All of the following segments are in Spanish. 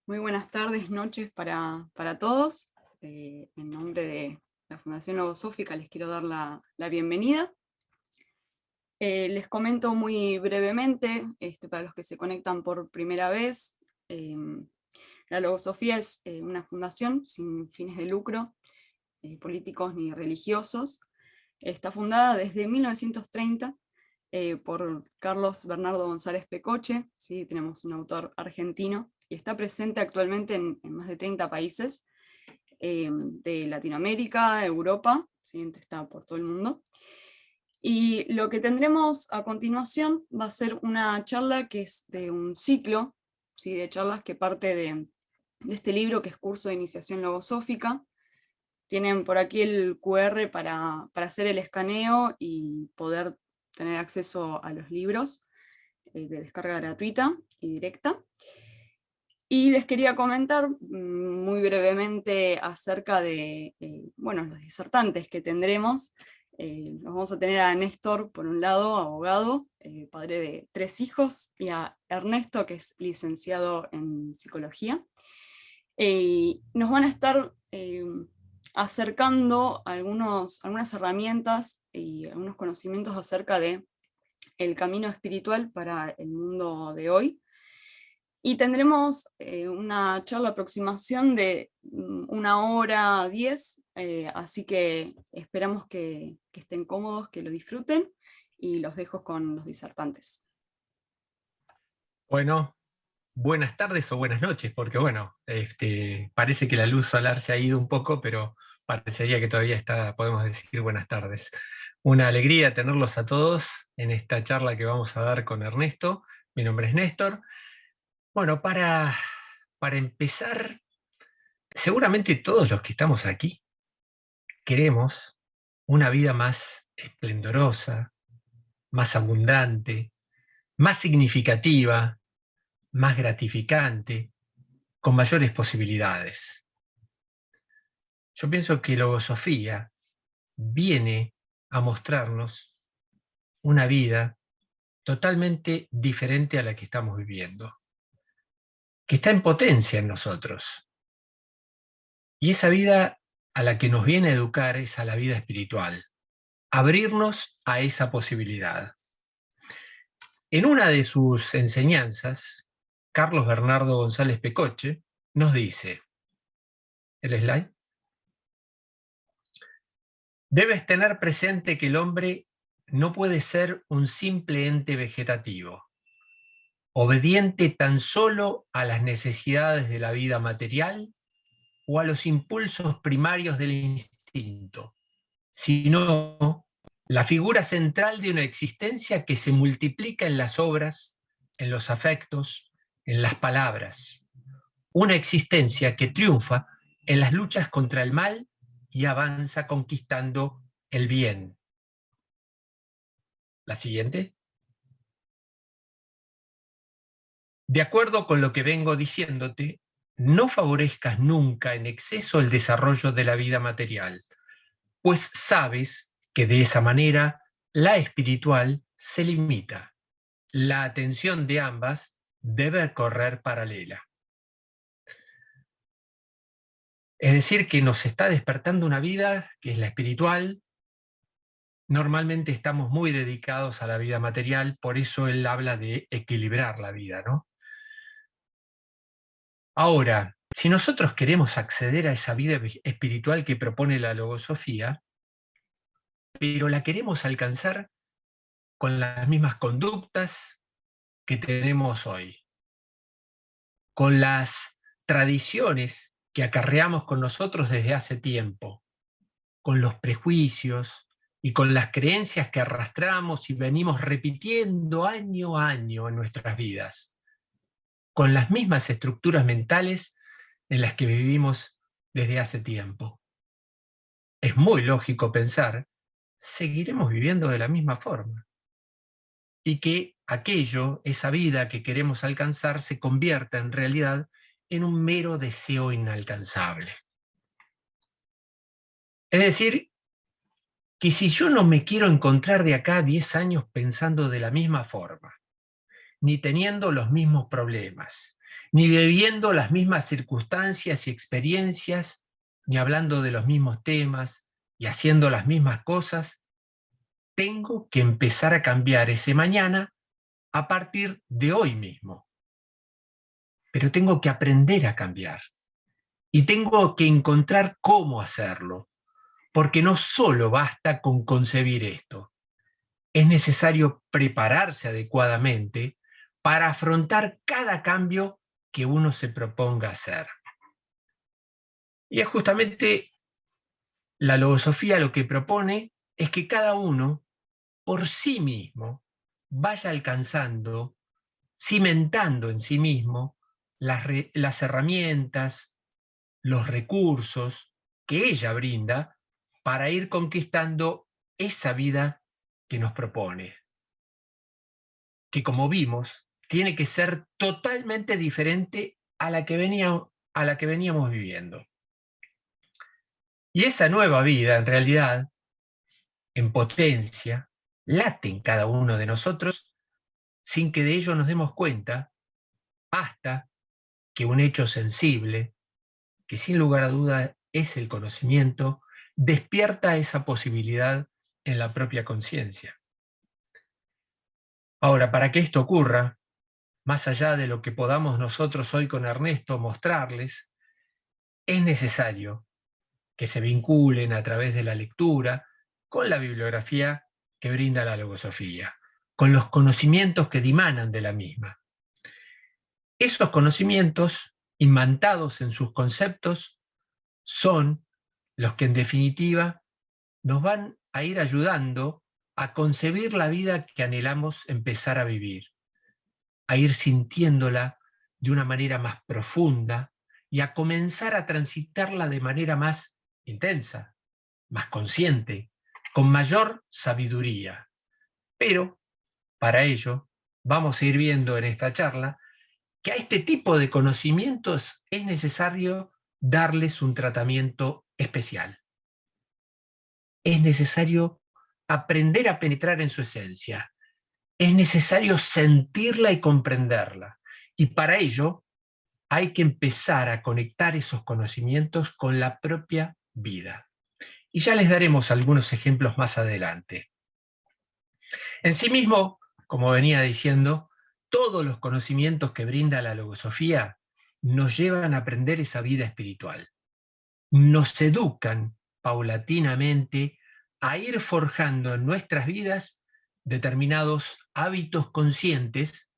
Muy buenas tardes, noches para todos. En nombre de la Fundación Logosófica les quiero dar la bienvenida. Les comento muy brevemente, para los que se conectan por primera vez, la Logosofía es una fundación sin fines de lucro, políticos ni religiosos. Está fundada desde 1930 por Carlos Bernardo González Pecoche, ¿sí? Tenemos un autor argentino, y está presente actualmente en más de 30 países de Latinoamérica, Europa, ¿sí? Está por todo el mundo. Y lo que tendremos a continuación va a ser una charla que es de un ciclo, ¿sí? De charlas que parte de este libro que es Curso de Iniciación Logosófica. Tienen por aquí el QR para hacer el escaneo y poder tener acceso a los libros de descarga gratuita y directa. Y les quería comentar muy brevemente acerca de los disertantes que tendremos. Nos vamos a tener a Néstor, por un lado, abogado, padre de 3 hijos, y a Ernesto, que es licenciado en psicología. Nos van a estar acercando algunas herramientas y algunos conocimientos acerca de el camino espiritual para el mundo de hoy. Y tendremos una charla aproximación de 1 hora 10, así que esperamos que estén cómodos, que lo disfruten, y los dejo con los disertantes. Bueno, buenas tardes o buenas noches, porque parece que la luz solar se ha ido un poco, pero parecería que todavía está, podemos decir buenas tardes. Una alegría tenerlos a todos en esta charla que vamos a dar con Ernesto. Mi nombre es Néstor. Bueno, para empezar, seguramente todos los que estamos aquí queremos una vida más esplendorosa, más abundante, más significativa, más gratificante, con mayores posibilidades. Yo pienso que Logosofía viene a mostrarnos una vida totalmente diferente a la que estamos viviendo, que está en potencia en nosotros. Y esa vida a la que nos viene a educar es a la vida espiritual, abrirnos a esa posibilidad. En una de sus enseñanzas, Carlos Bernardo González Pecoche nos dice, el slide, debes tener presente que el hombre no puede ser un simple ente vegetativo, obediente tan solo a las necesidades de la vida material o a los impulsos primarios del instinto, sino la figura central de una existencia que se multiplica en las obras, en los afectos, en las palabras. Una existencia que triunfa en las luchas contra el mal y avanza conquistando el bien. La siguiente. De acuerdo con lo que vengo diciéndote, no favorezcas nunca en exceso el desarrollo de la vida material, pues sabes que de esa manera la espiritual se limita. La atención de ambas debe correr paralela. Es decir, que nos está despertando una vida que es la espiritual. Normalmente estamos muy dedicados a la vida material, por eso él habla de equilibrar la vida, ¿no? Ahora, si nosotros queremos acceder a esa vida espiritual que propone la logosofía, pero la queremos alcanzar con las mismas conductas que tenemos hoy, con las tradiciones que acarreamos con nosotros desde hace tiempo, con los prejuicios y con las creencias que arrastramos y venimos repitiendo año a año en nuestras vidas, con las mismas estructuras mentales en las que vivimos desde hace tiempo. Es muy lógico pensar, seguiremos viviendo de la misma forma y que aquello, esa vida que queremos alcanzar, se convierta en realidad en un mero deseo inalcanzable. Es decir, que si yo no me quiero encontrar de acá a 10 años pensando de la misma forma, ni teniendo los mismos problemas, ni viviendo las mismas circunstancias y experiencias, ni hablando de los mismos temas y haciendo las mismas cosas. Tengo que empezar a cambiar ese mañana a partir de hoy mismo. Pero tengo que aprender a cambiar y tengo que encontrar cómo hacerlo, porque no solo basta con concebir esto, es necesario prepararse adecuadamente para afrontar cada cambio que uno se proponga hacer. Y es justamente la logosofía lo que propone es que cada uno por sí mismo vaya alcanzando, cimentando en sí mismo las herramientas, los recursos que ella brinda para ir conquistando esa vida que nos propone, que como vimos, tiene que ser totalmente diferente a la que veníamos viviendo. Y esa nueva vida, en realidad, en potencia, late en cada uno de nosotros sin que de ello nos demos cuenta, hasta que un hecho sensible, que sin lugar a duda es el conocimiento, despierta esa posibilidad en la propia conciencia. Ahora, para que esto ocurra, más allá de lo que podamos nosotros hoy con Ernesto mostrarles, es necesario que se vinculen a través de la lectura con la bibliografía que brinda la logosofía, con los conocimientos que dimanan de la misma. Esos conocimientos, imantados en sus conceptos, son los que en definitiva nos van a ir ayudando a concebir la vida que anhelamos empezar a vivir, a ir sintiéndola de una manera más profunda y a comenzar a transitarla de manera más intensa, más consciente, con mayor sabiduría. Pero, para ello, vamos a ir viendo en esta charla que a este tipo de conocimientos es necesario darles un tratamiento especial. Es necesario aprender a penetrar en su esencia. Es necesario sentirla y comprenderla. Y para ello hay que empezar a conectar esos conocimientos con la propia vida. Y ya les daremos algunos ejemplos más adelante. En sí mismo, como venía diciendo, todos los conocimientos que brinda la logosofía nos llevan a aprender esa vida espiritual. Nos educan paulatinamente a ir forjando en nuestras vidas determinados hábitos conscientes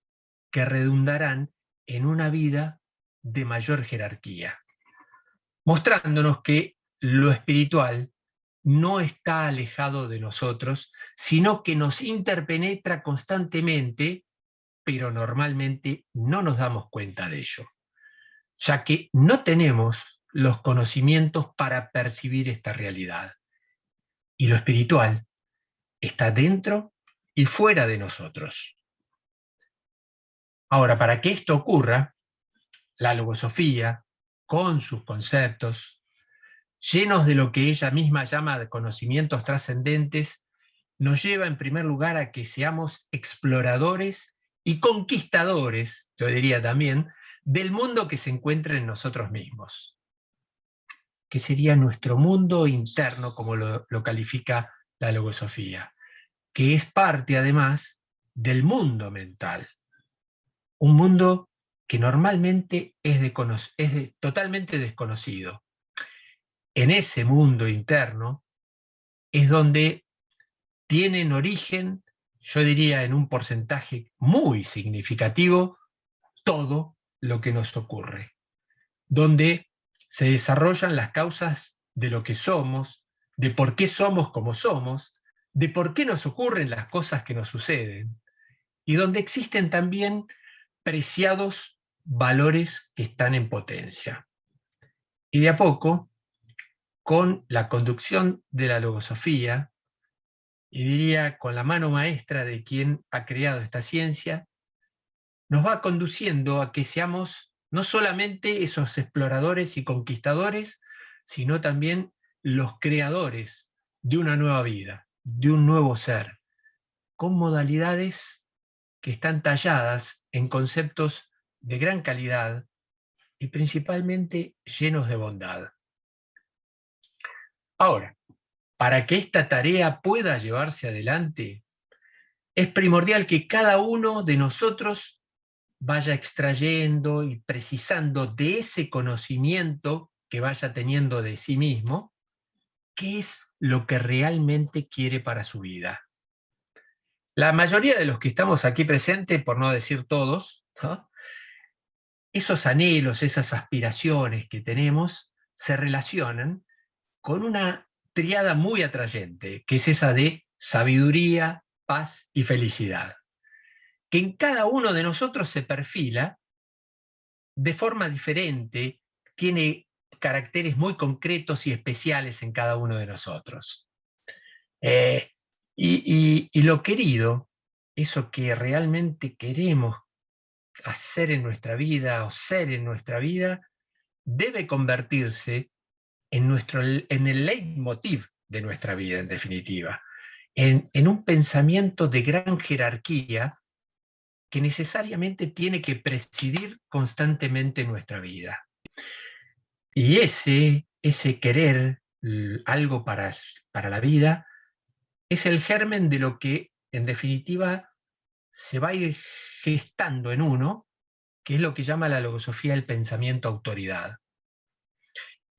que redundarán en una vida de mayor jerarquía, mostrándonos que lo espiritual no está alejado de nosotros, sino que nos interpenetra constantemente, pero normalmente no nos damos cuenta de ello, ya que no tenemos los conocimientos para percibir esta realidad. Y lo espiritual está dentro y fuera de nosotros. Ahora, para que esto ocurra, la logosofía, con sus conceptos, llenos de lo que ella misma llama de conocimientos trascendentes, nos lleva en primer lugar a que seamos exploradores y conquistadores, yo diría también, del mundo que se encuentra en nosotros mismos, que sería nuestro mundo interno, como lo califica la logosofía, que es parte además del mundo mental, un mundo que normalmente es totalmente desconocido. En ese mundo interno es donde tienen origen, yo diría en un porcentaje muy significativo, todo lo que nos ocurre, donde se desarrollan las causas de lo que somos, de por qué somos como somos, de por qué nos ocurren las cosas que nos suceden, y donde existen también preciados valores que están en potencia. Y de a poco, con la conducción de la logosofía, y diría con la mano maestra de quien ha creado esta ciencia, nos va conduciendo a que seamos no solamente esos exploradores y conquistadores, sino también los creadores de una nueva vida, de un nuevo ser, con modalidades que están talladas en conceptos de gran calidad y principalmente llenos de bondad. Ahora, para que esta tarea pueda llevarse adelante, es primordial que cada uno de nosotros vaya extrayendo y precisando de ese conocimiento que vaya teniendo de sí mismo, qué es lo que realmente quiere para su vida. La mayoría de los que estamos aquí presentes, por no decir todos, ¿no?, esos anhelos, esas aspiraciones que tenemos, se relacionan con una tríada muy atrayente, que es esa de sabiduría, paz y felicidad, que en cada uno de nosotros se perfila de forma diferente, tiene caracteres muy concretos y especiales en cada uno de nosotros. Eh, y lo querido, eso que realmente queremos hacer en nuestra vida o ser en nuestra vida, debe convertirse en el leitmotiv de nuestra vida, en definitiva, en un pensamiento de gran jerarquía que necesariamente tiene que presidir constantemente nuestra vida. Y ese querer algo para la vida es el germen de lo que, en definitiva, se va a ir gestando en uno, que es lo que llama la logosofía el pensamiento autoridad.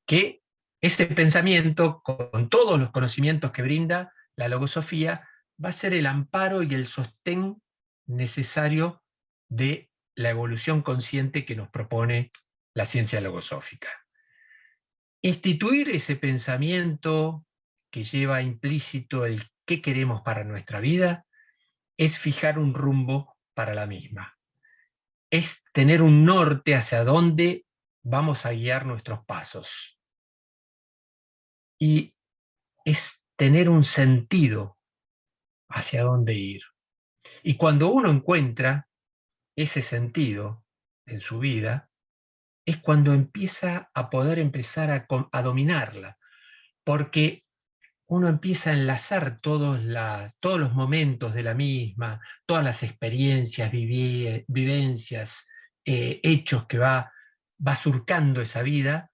Que ese pensamiento, con todos los conocimientos que brinda la logosofía, va a ser el amparo y el sostén necesario de la evolución consciente que nos propone la ciencia logosófica. Instituir ese pensamiento que lleva implícito el qué queremos para nuestra vida es fijar un rumbo para la misma. Es tener un norte hacia dónde vamos a guiar nuestros pasos. Y es tener un sentido hacia dónde ir. Y cuando uno encuentra ese sentido en su vida, es cuando empieza a poder empezar a dominarla, porque uno empieza a enlazar todos los momentos de la misma, todas las experiencias, vivencias, hechos que va surcando esa vida.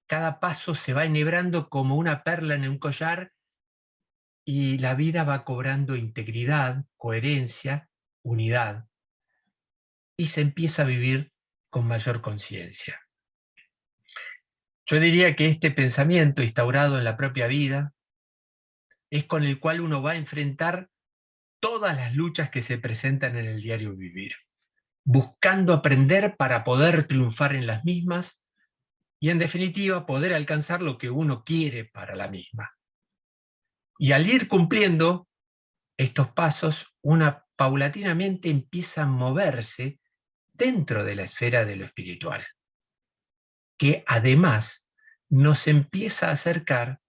Cada paso se va enhebrando como una perla en un collar y la vida va cobrando integridad, coherencia, unidad, y se empieza a vivir con mayor conciencia. Yo diría que este pensamiento instaurado en la propia vida es con el cual uno va a enfrentar todas las luchas que se presentan en el diario vivir, buscando aprender para poder triunfar en las mismas y, en definitiva, poder alcanzar lo que uno quiere para la misma. Y al ir cumpliendo estos pasos, una paulatinamente empieza a moverse dentro de la esfera de lo espiritual, que además nos empieza a acercar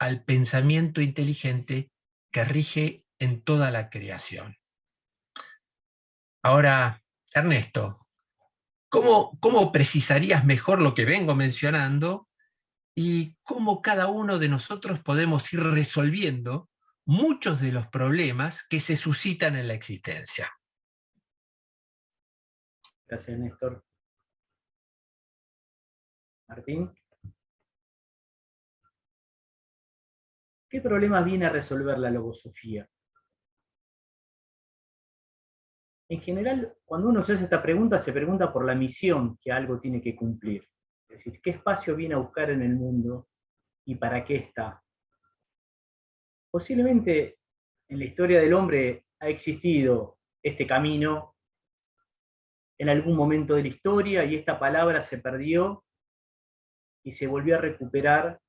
al pensamiento inteligente que rige en toda la creación. Ahora, Ernesto, ¿cómo precisarías mejor lo que vengo mencionando y cómo cada uno de nosotros podemos ir resolviendo muchos de los problemas que se suscitan en la existencia? Gracias, Néstor. Martín. ¿Qué problemas viene a resolver la logosofía? En general, cuando uno se hace esta pregunta, se pregunta por la misión que algo tiene que cumplir. Es decir, ¿qué espacio viene a buscar en el mundo y para qué está? Posiblemente en la historia del hombre ha existido este camino en algún momento de la historia y esta palabra se perdió y se volvió a recuperar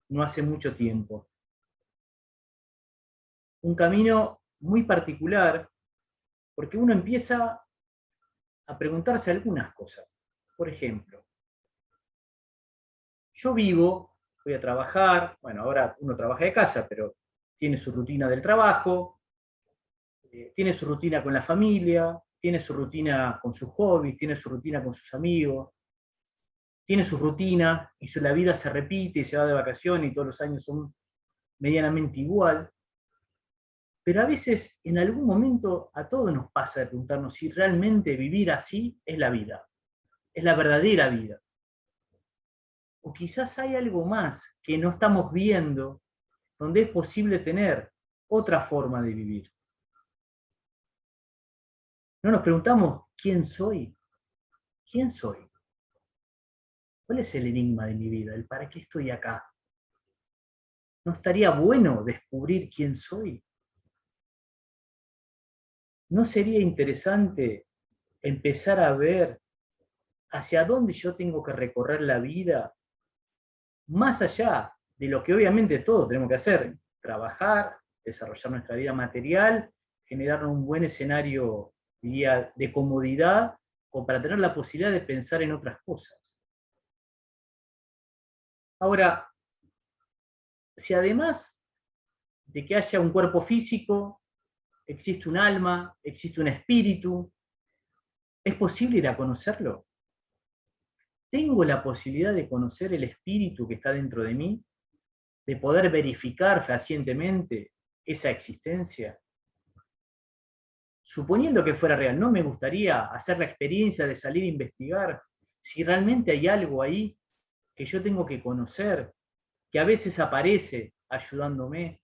no hace mucho tiempo. Un camino muy particular porque uno empieza a preguntarse algunas cosas. Por ejemplo, yo voy a trabajar, bueno, ahora uno trabaja de casa, pero tiene su rutina del trabajo, tiene su rutina con la familia, tiene su rutina con sus hobbies, tiene su rutina con sus amigos, tiene su rutina y la vida se repite y se va de vacaciones y todos los años son medianamente igual. Pero a veces, en algún momento, a todos nos pasa de preguntarnos si realmente vivir así es la vida. es la verdadera vida. O quizás hay algo más que no estamos viendo, donde es posible tener otra forma de vivir. ¿No nos preguntamos quién soy? ¿Quién soy? ¿Cuál es el enigma de mi vida? ¿El para qué estoy acá? ¿No estaría bueno descubrir quién soy? ¿No sería interesante empezar a ver hacia dónde yo tengo que recorrer la vida, más allá de lo que obviamente todos tenemos que hacer? Trabajar, desarrollar nuestra vida material, generar un buen escenario, diría, de comodidad, como para tener la posibilidad de pensar en otras cosas. Ahora, si además de que haya un cuerpo físico, existe un alma, existe un espíritu, ¿es posible ir a conocerlo? ¿Tengo la posibilidad de conocer el espíritu que está dentro de mí? ¿De poder verificar fehacientemente esa existencia? Suponiendo que fuera real, ¿no me gustaría hacer la experiencia de salir a investigar si realmente hay algo ahí que yo tengo que conocer, que a veces aparece ayudándome,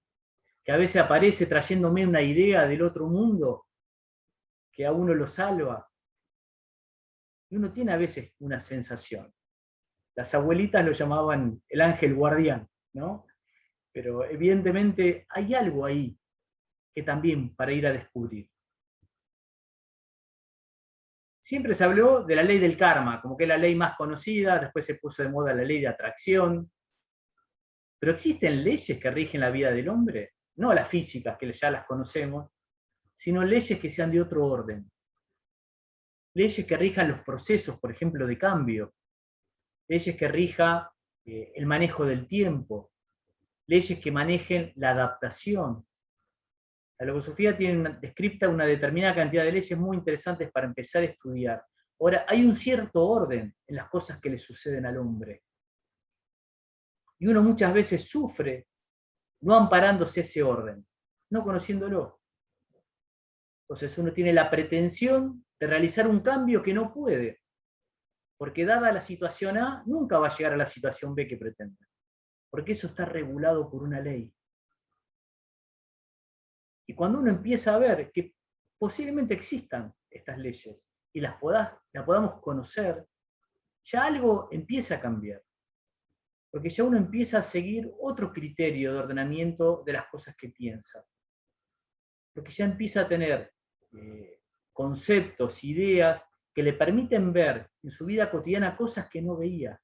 que a veces aparece trayéndome una idea del otro mundo, que a uno lo salva? Y uno tiene a veces una sensación. Las abuelitas lo llamaban el ángel guardián, ¿no? Pero evidentemente hay algo ahí que también para ir a descubrir. Siempre se habló de la ley del karma, como que es la ley más conocida, después se puso de moda la ley de atracción. Pero ¿existen leyes que rigen la vida del hombre? No las físicas, que ya las conocemos, sino leyes que sean de otro orden. Leyes que rijan los procesos, por ejemplo, de cambio. Leyes que rijan el manejo del tiempo. Leyes que manejen la adaptación. La logosofía tiene descripta una determinada cantidad de leyes muy interesantes para empezar a estudiar. Ahora, hay un cierto orden en las cosas que le suceden al hombre. Y uno muchas veces sufre no amparándose ese orden, no conociéndolo. Entonces uno tiene la pretensión de realizar un cambio que no puede, porque dada la situación A, nunca va a llegar a la situación B que pretende, porque eso está regulado por una ley. Y cuando uno empieza a ver que posiblemente existan estas leyes y las podamos conocer, ya algo empieza a cambiar. Porque ya uno empieza a seguir otro criterio de ordenamiento de las cosas que piensa. Porque ya empieza a tener conceptos, ideas que le permiten ver en su vida cotidiana cosas que no veía.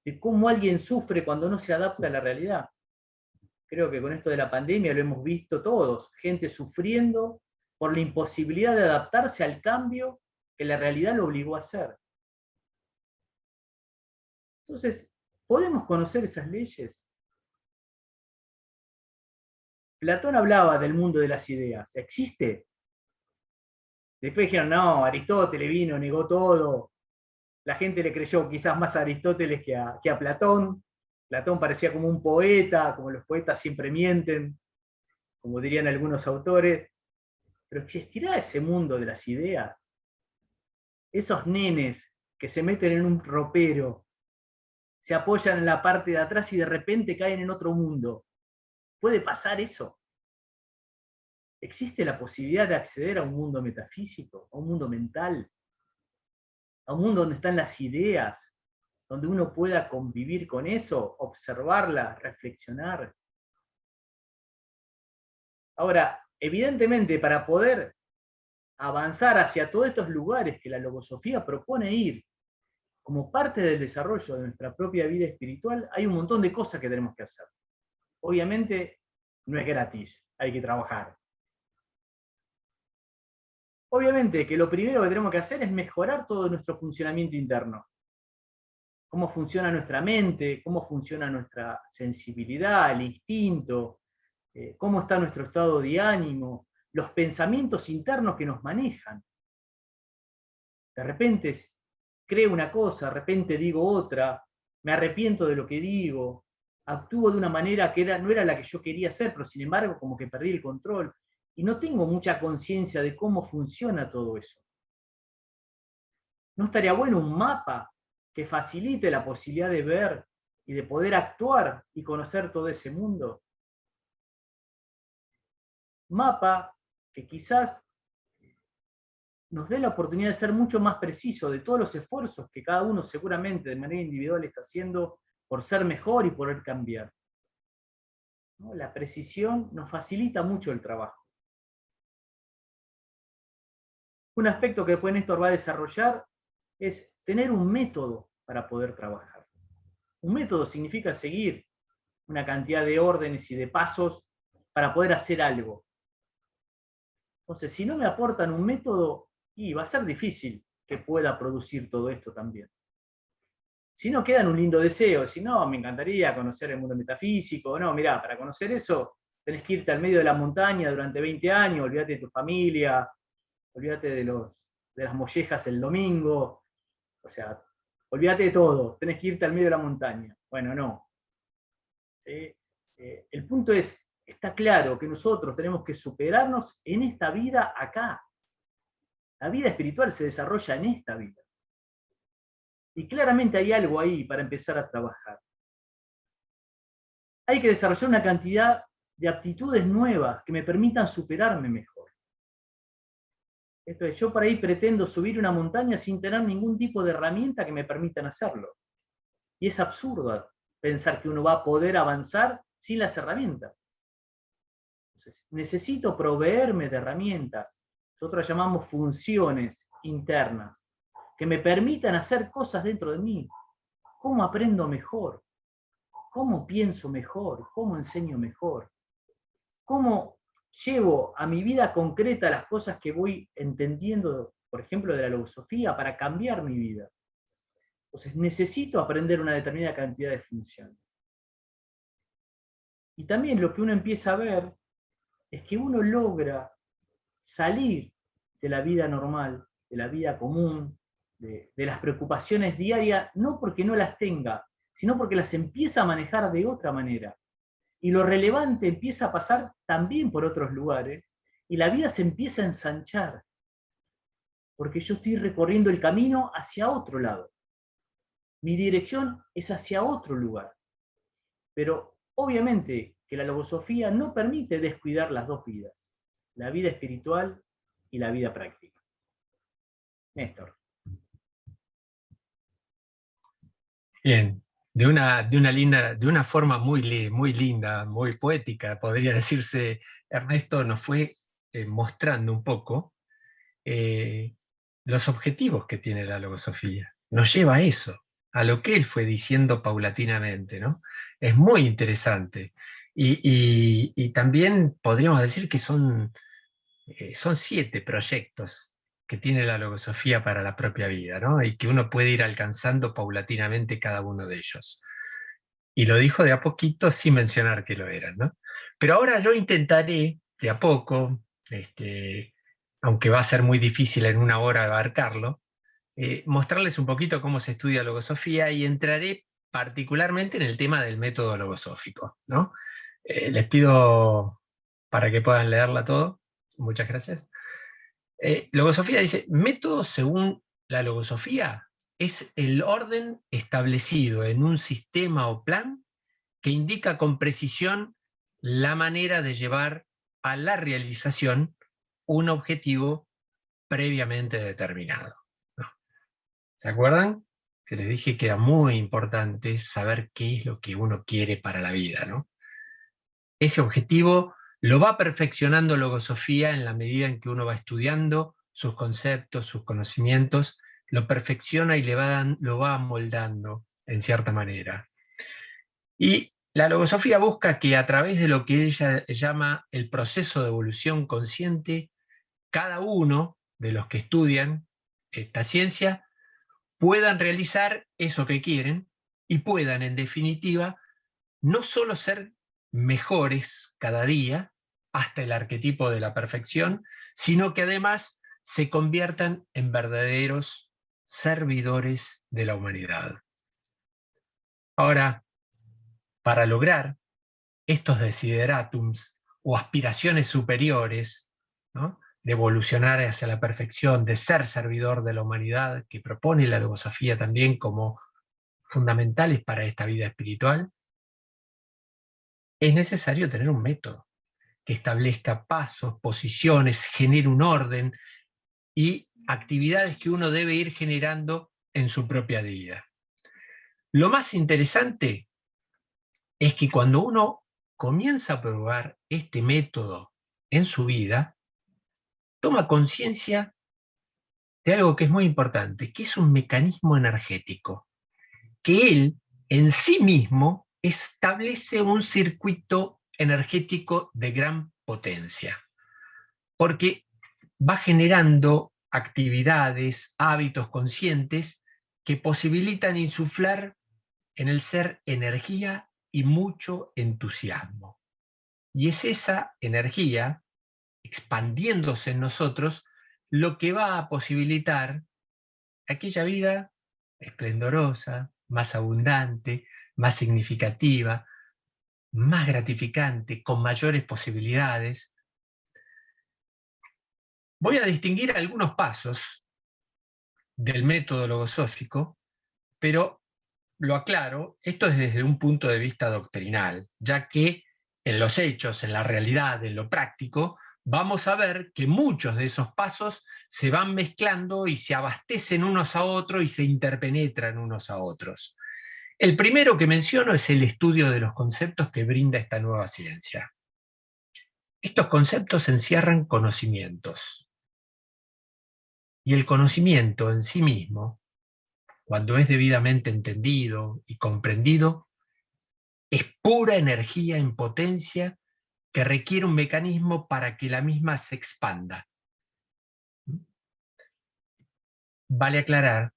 De cómo alguien sufre cuando no se adapta a la realidad. Creo que con esto de la pandemia lo hemos visto todos, gente sufriendo por la imposibilidad de adaptarse al cambio que la realidad lo obligó a hacer. Entonces, ¿podemos conocer esas leyes? Platón hablaba del mundo de las ideas. ¿Existe? Después dijeron, no, Aristóteles vino, negó todo. La gente le creyó quizás más a Aristóteles que a Platón. Platón parecía como un poeta, como los poetas siempre mienten, como dirían algunos autores. Pero ¿existirá ese mundo de las ideas? Esos nenes que se meten en un ropero, se apoyan en la parte de atrás y de repente caen en otro mundo. ¿Puede pasar eso? ¿Existe la posibilidad de acceder a un mundo metafísico, a un mundo mental, a un mundo donde están las ideas, donde uno pueda convivir con eso, observarlas, reflexionar? Ahora, evidentemente, para poder avanzar hacia todos estos lugares que la logosofía propone ir, como parte del desarrollo de nuestra propia vida espiritual, hay un montón de cosas que tenemos que hacer. Obviamente, no es gratis, hay que trabajar. Obviamente que lo primero que tenemos que hacer es mejorar todo nuestro funcionamiento interno. Cómo funciona nuestra mente, cómo funciona nuestra sensibilidad, el instinto, cómo está nuestro estado de ánimo, los pensamientos internos que nos manejan. De repente creo una cosa, de repente digo otra, me arrepiento de lo que digo, actúo de una manera que no era la que yo quería hacer, pero sin embargo como que perdí el control. Y no tengo mucha conciencia de cómo funciona todo eso. ¿No estaría bueno un mapa que facilite la posibilidad de ver y de poder actuar y conocer todo ese mundo? Mapa que quizás nos dé la oportunidad de ser mucho más preciso de todos los esfuerzos que cada uno seguramente de manera individual está haciendo por ser mejor y poder cambiar. ¿No? La precisión nos facilita mucho el trabajo. Un aspecto que después Néstor va a desarrollar es tener un método para poder trabajar. Un método significa seguir una cantidad de órdenes y de pasos para poder hacer algo. Entonces, si no me aportan un método, y va a ser difícil que pueda producir todo esto también. Si no, queda en un lindo deseo. Si no, me encantaría conocer el mundo metafísico. No, mirá, para conocer eso tenés que irte al medio de la montaña durante 20 años, olvídate de tu familia, olvídate de las mollejas el domingo, o sea, olvídate de todo, tenés que irte al medio de la montaña. Bueno, no. ¿Sí? El punto es, está claro que nosotros tenemos que superarnos en esta vida acá. La vida espiritual se desarrolla en esta vida. Y claramente hay algo ahí para empezar a trabajar. Hay que desarrollar una cantidad de aptitudes nuevas que me permitan superarme mejor. Esto es, yo por ahí pretendo subir una montaña sin tener ningún tipo de herramienta que me permitan hacerlo. Y es absurdo pensar que uno va a poder avanzar sin las herramientas. Entonces, necesito proveerme de herramientas, nosotros llamamos funciones internas, que me permitan hacer cosas dentro de mí. ¿Cómo aprendo mejor? ¿Cómo pienso mejor? ¿Cómo enseño mejor? ¿Cómo llevo a mi vida concreta las cosas que voy entendiendo, por ejemplo, de la logosofía, para cambiar mi vida? Entonces, necesito aprender una determinada cantidad de funciones. Y también lo que uno empieza a ver es que uno logra salir de la vida normal, de la vida común, de las preocupaciones diarias, no porque no las tenga, sino porque las empieza a manejar de otra manera. Y lo relevante empieza a pasar también por otros lugares, y la vida se empieza a ensanchar, porque yo estoy recorriendo el camino hacia otro lado. Mi dirección es hacia otro lugar. Pero obviamente que la logosofía no permite descuidar las dos vidas, la vida espiritual y la vida práctica. Néstor. Bien, de una forma muy linda, muy poética, podría decirse, Ernesto nos fue mostrando un poco los objetivos que tiene la logosofía. Nos lleva a eso, a lo que él fue diciendo paulatinamente, ¿no? Es muy interesante. Y también podríamos decir que son 7 proyectos que tiene la logosofía para la propia vida, ¿no? Y que uno puede ir alcanzando paulatinamente cada uno de ellos. Y lo dijo de a poquito sin mencionar que lo eran, ¿no? Pero ahora yo intentaré, de a poco, aunque va a ser muy difícil en una hora abarcarlo, mostrarles un poquito cómo se estudia logosofía y entraré particularmente en el tema del método logosófico, ¿no? Les pido para que puedan leerla todo. Muchas gracias. Logosofía dice, método según la logosofía es el orden establecido en un sistema o plan que indica con precisión la manera de llevar a la realización un objetivo previamente determinado. ¿No? ¿Se acuerdan? Que les dije que era muy importante saber qué es lo que uno quiere para la vida, ¿no? Ese objetivo lo va perfeccionando logosofía en la medida en que uno va estudiando sus conceptos, sus conocimientos, lo perfecciona y lo va amoldando en cierta manera. Y la logosofía busca que a través de lo que ella llama el proceso de evolución consciente, cada uno de los que estudian esta ciencia puedan realizar eso que quieren y puedan, en definitiva, no solo ser mejores cada día, hasta el arquetipo de la perfección, sino que además se conviertan en verdaderos servidores de la humanidad. Ahora, para lograr estos desideratums o aspiraciones superiores, ¿no? de evolucionar hacia la perfección, de ser servidor de la humanidad, que propone la logosofía también como fundamentales para esta vida espiritual, es necesario tener un método que establezca pasos, posiciones, genere un orden y actividades que uno debe ir generando en su propia vida. Lo más interesante es que cuando uno comienza a probar este método en su vida, toma conciencia de algo que es muy importante, que es un mecanismo energético, que él en sí mismo establece un circuito energético de gran potencia, porque va generando actividades, hábitos conscientes que posibilitan insuflar en el ser energía y mucho entusiasmo. Y es esa energía, expandiéndose en nosotros, lo que va a posibilitar aquella vida esplendorosa, más abundante, más significativa, más gratificante, con mayores posibilidades. Voy a distinguir algunos pasos del método logosófico, pero lo aclaro, esto es desde un punto de vista doctrinal, ya que en los hechos, en la realidad, en lo práctico, vamos a ver que muchos de esos pasos se van mezclando y se abastecen unos a otros y se interpenetran unos a otros. El primero que menciono es el estudio de los conceptos que brinda esta nueva ciencia. Estos conceptos encierran conocimientos. Y el conocimiento en sí mismo, cuando es debidamente entendido y comprendido, es pura energía en potencia que requiere un mecanismo para que la misma se expanda. Vale aclarar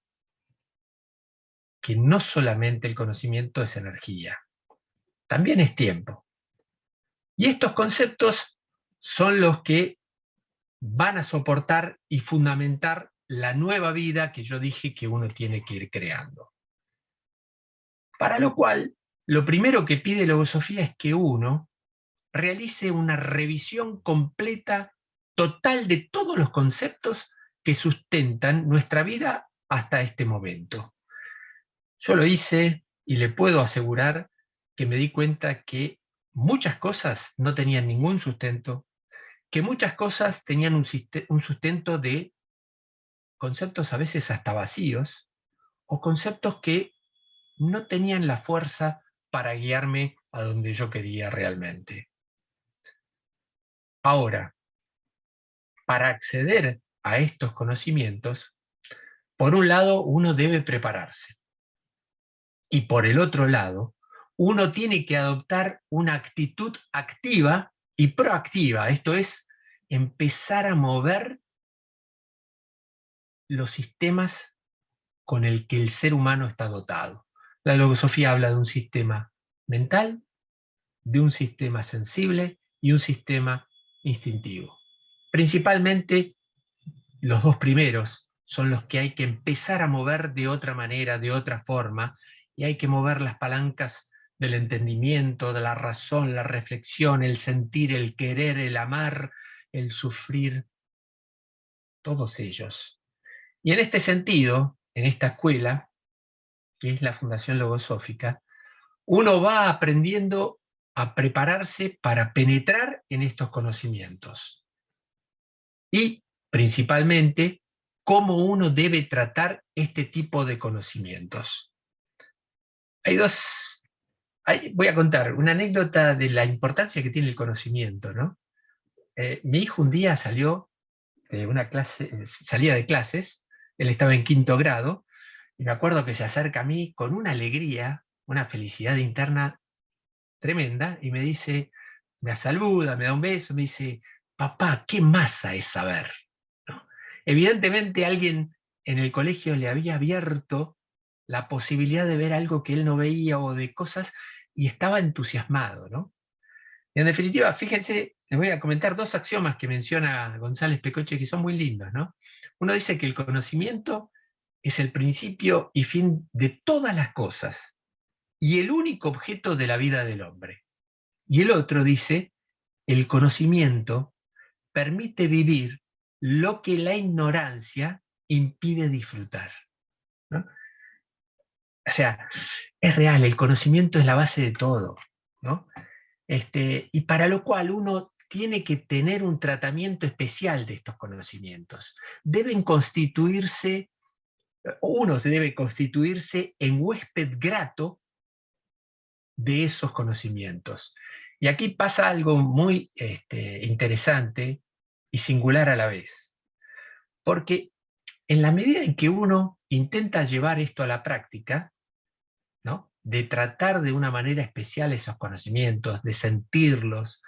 que no solamente el conocimiento es energía, también es tiempo. Y estos conceptos son los que van a soportar y fundamentar la nueva vida que yo dije que uno tiene que ir creando. Para lo cual, lo primero que pide Logosofía es que uno realice una revisión completa, total de todos los conceptos que sustentan nuestra vida hasta este momento. Yo lo hice y le puedo asegurar que me di cuenta que muchas cosas no tenían ningún sustento, que muchas cosas tenían un sustento de conceptos a veces hasta vacíos, o conceptos que no tenían la fuerza para guiarme a donde yo quería realmente. Ahora, para acceder a estos conocimientos, por un lado uno debe prepararse, y por el otro lado, uno tiene que adoptar una actitud activa y proactiva, esto es, empezar a mover los sistemas con el que el ser humano está dotado. La logosofía habla de un sistema mental, de un sistema sensible y un sistema instintivo. Principalmente los dos primeros son los que hay que empezar a mover de otra manera, de otra forma, y hay que mover las palancas del entendimiento, de la razón, la reflexión, el sentir, el querer, el amar, el sufrir, todos ellos. Y en este sentido, en esta escuela, que es la Fundación Logosófica, uno va aprendiendo a prepararse para penetrar en estos conocimientos. Y, principalmente, cómo uno debe tratar este tipo de conocimientos. Voy a contar una anécdota de la importancia que tiene el conocimiento, ¿no? Mi hijo un día salía de clases, él estaba en 5º grado, y me acuerdo que se acerca a mí con una alegría, una felicidad interna tremenda, y me dice, me saluda, me da un beso, me dice, papá, ¿qué masa es saber? ¿No? Evidentemente alguien en el colegio le había abierto la posibilidad de ver algo que él no veía o de cosas, y estaba entusiasmado, ¿no? Y en definitiva, fíjense, les voy a comentar 2 axiomas que menciona González Pecoche que son muy lindos, ¿no? Uno dice que el conocimiento es el principio y fin de todas las cosas y el único objeto de la vida del hombre. Y el otro dice, el conocimiento permite vivir lo que la ignorancia impide disfrutar, ¿no? O sea, es real, el conocimiento es la base de todo, ¿no? Y para lo cual uno tiene que tener un tratamiento especial de estos conocimientos. Uno se debe constituirse en huésped grato de esos conocimientos. Y aquí pasa algo muy interesante y singular a la vez. Porque en la medida en que uno intenta llevar esto a la práctica, ¿no? De tratar de una manera especial esos conocimientos, de sentirlos,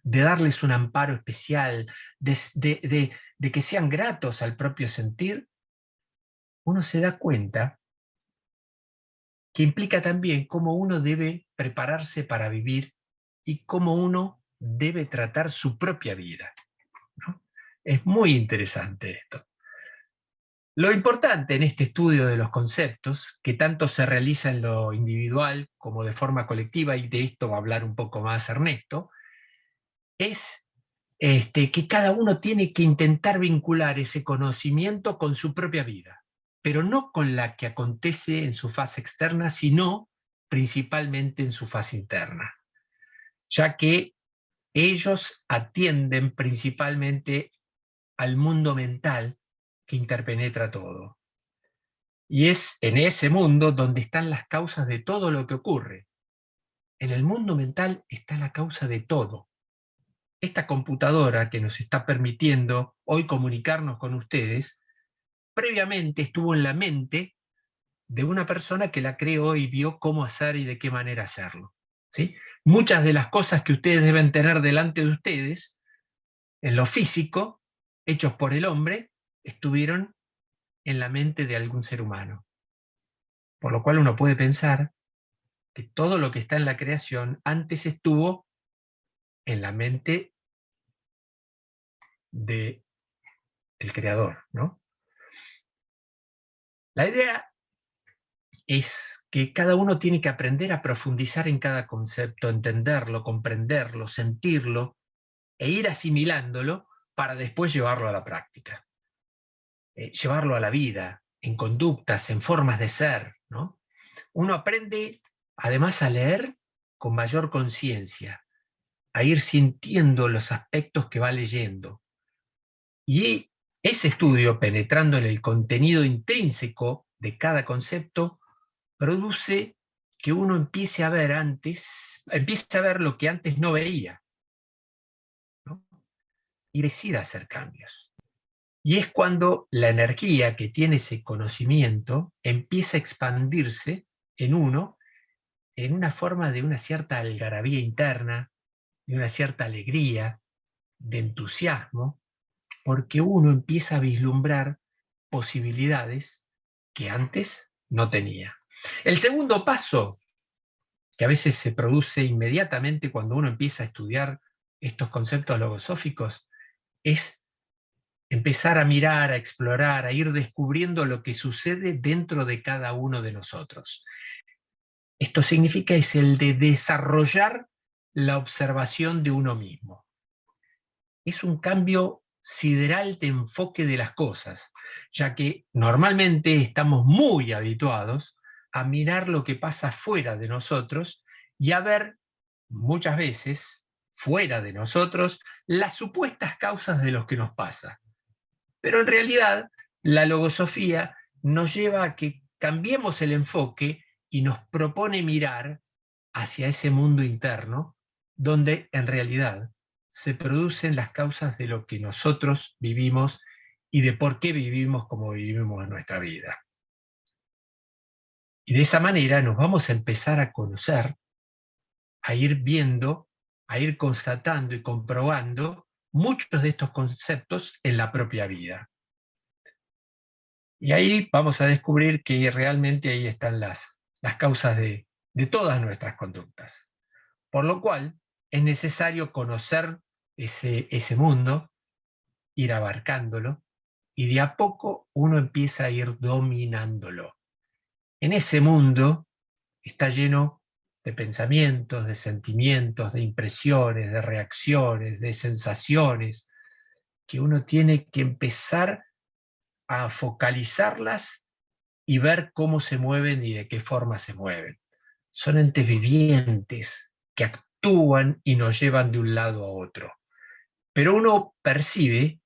de darles un amparo especial, de que sean gratos al propio sentir, uno se da cuenta que implica también cómo uno debe prepararse para vivir y cómo uno debe tratar su propia vida, ¿no? Es muy interesante esto. Lo importante en este estudio de los conceptos, que tanto se realiza en lo individual como de forma colectiva, y de esto va a hablar un poco más Ernesto, es que cada uno tiene que intentar vincular ese conocimiento con su propia vida, pero no con la que acontece en su fase externa, sino principalmente en su fase interna, ya que ellos atienden principalmente al mundo mental que interpenetra todo. Y es en ese mundo donde están las causas de todo lo que ocurre. En el mundo mental está la causa de todo. Esta computadora que nos está permitiendo hoy comunicarnos con ustedes, previamente estuvo en la mente de una persona que la creó y vio cómo hacer y de qué manera hacerlo, ¿sí? Muchas de las cosas que ustedes deben tener delante de ustedes, en lo físico, hechos por el hombre, estuvieron en la mente de algún ser humano. Por lo cual uno puede pensar que todo lo que está en la creación antes estuvo en la mente del creador, ¿no? La idea es que cada uno tiene que aprender a profundizar en cada concepto, entenderlo, comprenderlo, sentirlo e ir asimilándolo para después llevarlo a la práctica. Llevarlo a la vida, en conductas, en formas de ser, ¿no? Uno aprende además a leer con mayor conciencia, a ir sintiendo los aspectos que va leyendo. Y ese estudio, penetrando en el contenido intrínseco de cada concepto, produce que uno empiece a ver lo que antes no veía, ¿no? Y decida hacer cambios. Y es cuando la energía que tiene ese conocimiento empieza a expandirse en uno en una forma de una cierta algarabía interna, de una cierta alegría, de entusiasmo, porque uno empieza a vislumbrar posibilidades que antes no tenía. El segundo paso, que a veces se produce inmediatamente cuando uno empieza a estudiar estos conceptos logosóficos, es empezar a mirar, a explorar, a ir descubriendo lo que sucede dentro de cada uno de nosotros. Esto significa es el de desarrollar la observación de uno mismo. Es un cambio sideral de enfoque de las cosas, ya que normalmente estamos muy habituados a mirar lo que pasa fuera de nosotros y a ver, muchas veces, fuera de nosotros, las supuestas causas de lo que nos pasa. Pero en realidad, la logosofía nos lleva a que cambiemos el enfoque y nos propone mirar hacia ese mundo interno, donde en realidad se producen las causas de lo que nosotros vivimos y de por qué vivimos como vivimos en nuestra vida. Y de esa manera nos vamos a empezar a conocer, a ir viendo, a ir constatando y comprobando muchos de estos conceptos en la propia vida. Y ahí vamos a descubrir que realmente ahí están las causas de todas nuestras conductas. Por lo cual es necesario conocer ese mundo, ir abarcándolo, y de a poco uno empieza a ir dominándolo. En ese mundo está lleno de pensamientos, de sentimientos, de impresiones, de reacciones, de sensaciones, que uno tiene que empezar a focalizarlas y ver cómo se mueven y de qué forma se mueven. Son entes vivientes que actúan y nos llevan de un lado a otro. Pero uno percibe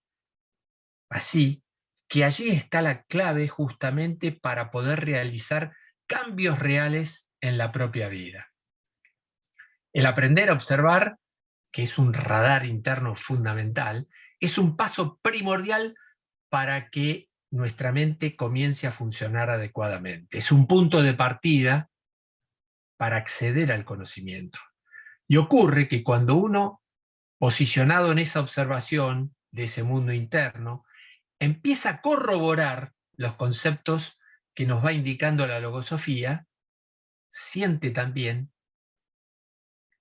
así que allí está la clave justamente para poder realizar cambios reales en la propia vida. El aprender a observar, que es un radar interno fundamental, es un paso primordial para que nuestra mente comience a funcionar adecuadamente. Es un punto de partida para acceder al conocimiento. Y ocurre que cuando uno, posicionado en esa observación de ese mundo interno, empieza a corroborar los conceptos que nos va indicando la logosofía, siente también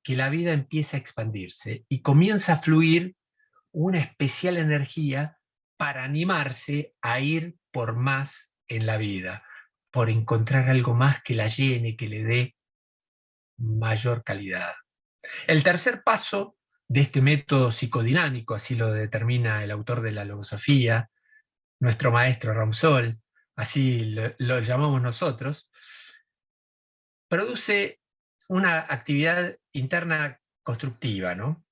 que la vida empieza a expandirse y comienza a fluir una especial energía para animarse a ir por más en la vida, por encontrar algo más que la llene, que le dé mayor calidad. El tercer paso de este método psicodinámico, así lo determina el autor de la logosofía, nuestro maestro Ramsol, así lo llamamos nosotros, produce una actividad interna constructiva, ¿no?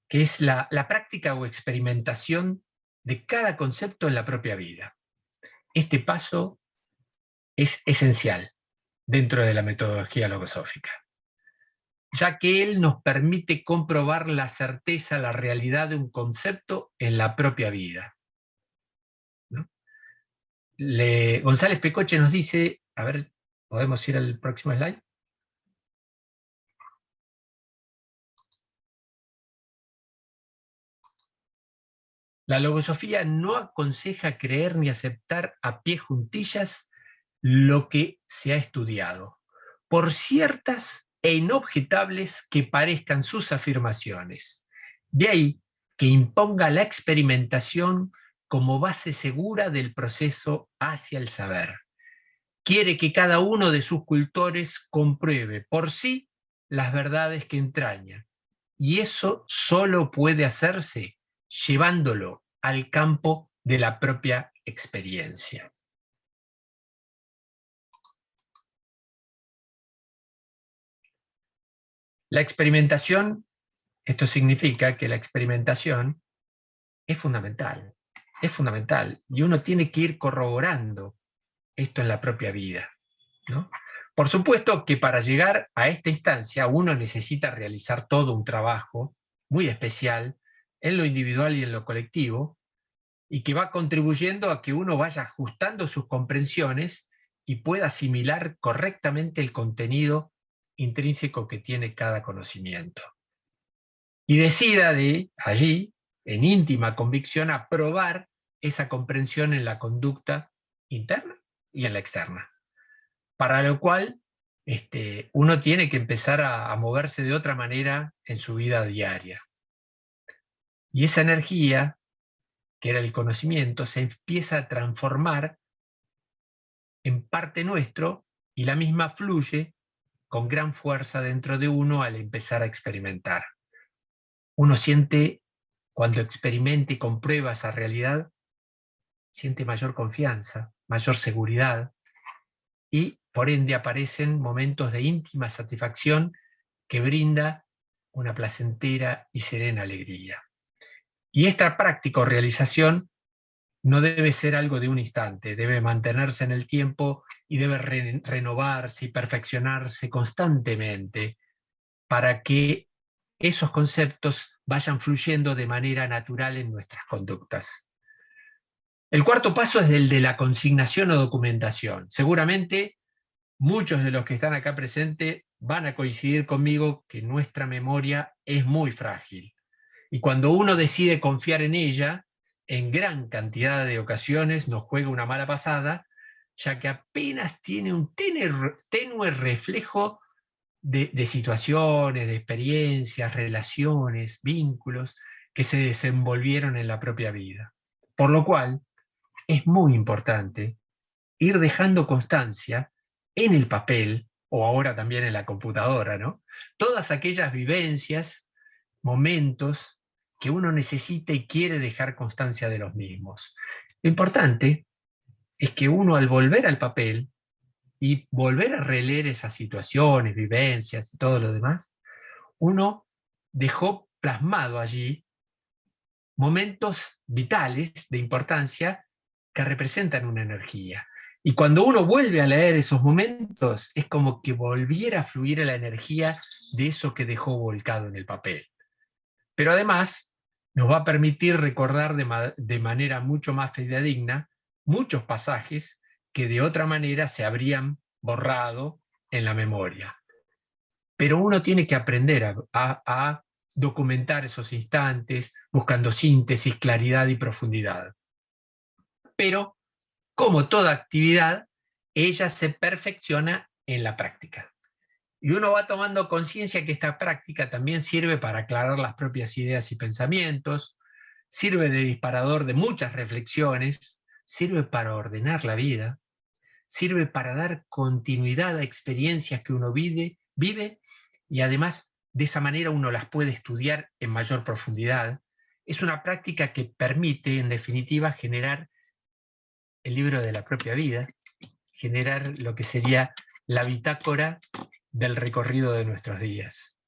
Que es la práctica o experimentación de cada concepto en la propia vida. Este paso es esencial dentro de la metodología logosófica, ya que él nos permite comprobar la certeza, la realidad de un concepto en la propia vida, ¿no? González Pecoche nos dice, a ver, ¿podemos ir al próximo slide? La logosofía no aconseja creer ni aceptar a pie juntillas lo que se ha estudiado, por ciertas e inobjetables que parezcan sus afirmaciones. De ahí que imponga la experimentación como base segura del proceso hacia el saber. Quiere que cada uno de sus cultores compruebe por sí las verdades que entraña, y eso solo puede hacerse llevándolo al campo de la propia experiencia. La experimentación, esto significa que la experimentación es fundamental, y uno tiene que ir corroborando esto en la propia vida, ¿no? Por supuesto que para llegar a esta instancia uno necesita realizar todo un trabajo muy especial en lo individual y en lo colectivo, y que va contribuyendo a que uno vaya ajustando sus comprensiones y pueda asimilar correctamente el contenido intrínseco que tiene cada conocimiento. Y decida de allí, en íntima convicción, aprobar esa comprensión en la conducta interna y en la externa. Para lo cual, uno tiene que empezar a moverse de otra manera en su vida diaria. Y esa energía, que era el conocimiento, se empieza a transformar en parte nuestro y la misma fluye con gran fuerza dentro de uno al empezar a experimentar. Uno siente, cuando experimenta y comprueba esa realidad, siente mayor confianza, mayor seguridad, y por ende aparecen momentos de íntima satisfacción que brinda una placentera y serena alegría. Y esta práctica o realización no debe ser algo de un instante, debe mantenerse en el tiempo y debe renovarse y perfeccionarse constantemente para que esos conceptos vayan fluyendo de manera natural en nuestras conductas. El cuarto paso es el de la consignación o documentación. Seguramente muchos de los que están acá presentes van a coincidir conmigo que nuestra memoria es muy frágil. Y cuando uno decide confiar en ella, en gran cantidad de ocasiones nos juega una mala pasada, ya que apenas tiene un tenue reflejo de situaciones, de experiencias, relaciones, vínculos que se desenvolvieron en la propia vida. Por lo cual, es muy importante ir dejando constancia en el papel, o ahora también en la computadora, ¿no? Todas aquellas vivencias, momentos que uno necesita y quiere dejar constancia de los mismos. Lo importante es que uno, al volver al papel y volver a releer esas situaciones, vivencias y todo lo demás, uno dejó plasmado allí momentos vitales de importancia que representan una energía. Y cuando uno vuelve a leer esos momentos, es como que volviera a fluir la energía de eso que dejó volcado en el papel. Pero además nos va a permitir recordar de manera mucho más fidedigna muchos pasajes que de otra manera se habrían borrado en la memoria. Pero uno tiene que aprender a documentar esos instantes, buscando síntesis, claridad y profundidad. Pero, como toda actividad, ella se perfecciona en la práctica. Y uno va tomando conciencia que esta práctica también sirve para aclarar las propias ideas y pensamientos, sirve de disparador de muchas reflexiones, sirve para ordenar la vida, sirve para dar continuidad a experiencias que uno vive y además de esa manera uno las puede estudiar en mayor profundidad. Es una práctica que permite, en definitiva, generar el libro de la propia vida, generar lo que sería la bitácora del recorrido de nuestros días.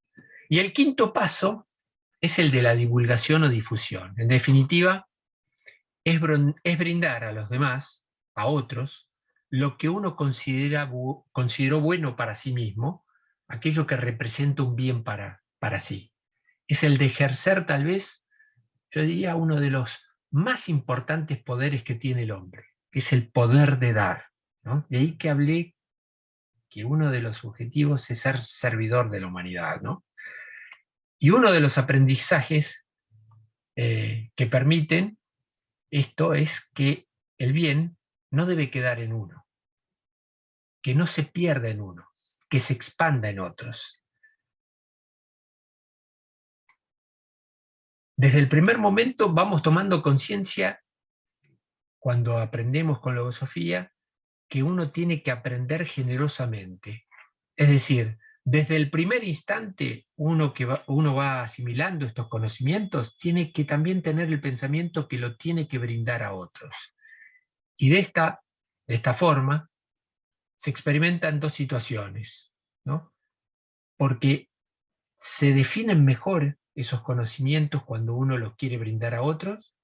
Y el quinto paso es el de la divulgación o difusión. En definitiva, es brindar a los demás, a otros, lo que uno consideró bueno para sí mismo, aquello que representa un bien para sí. Es el de ejercer, tal vez, yo diría, uno de los más importantes poderes que tiene el hombre, que es el poder de dar, ¿no? De ahí que hablé que uno de los objetivos es ser servidor de la humanidad, ¿no? Y uno de los aprendizajes que permiten esto es que el bien no debe quedar en uno, que no se pierda en uno, que se expanda en otros. Desde el primer momento vamos tomando conciencia, cuando aprendemos con logosofía, que uno tiene que aprender generosamente. Es decir, desde el primer instante uno va asimilando estos conocimientos, tiene que también tener el pensamiento que lo tiene que brindar a otros. Y de esta forma se experimentan dos situaciones, ¿no? Porque se definen mejor esos conocimientos cuando uno los quiere brindar a otros,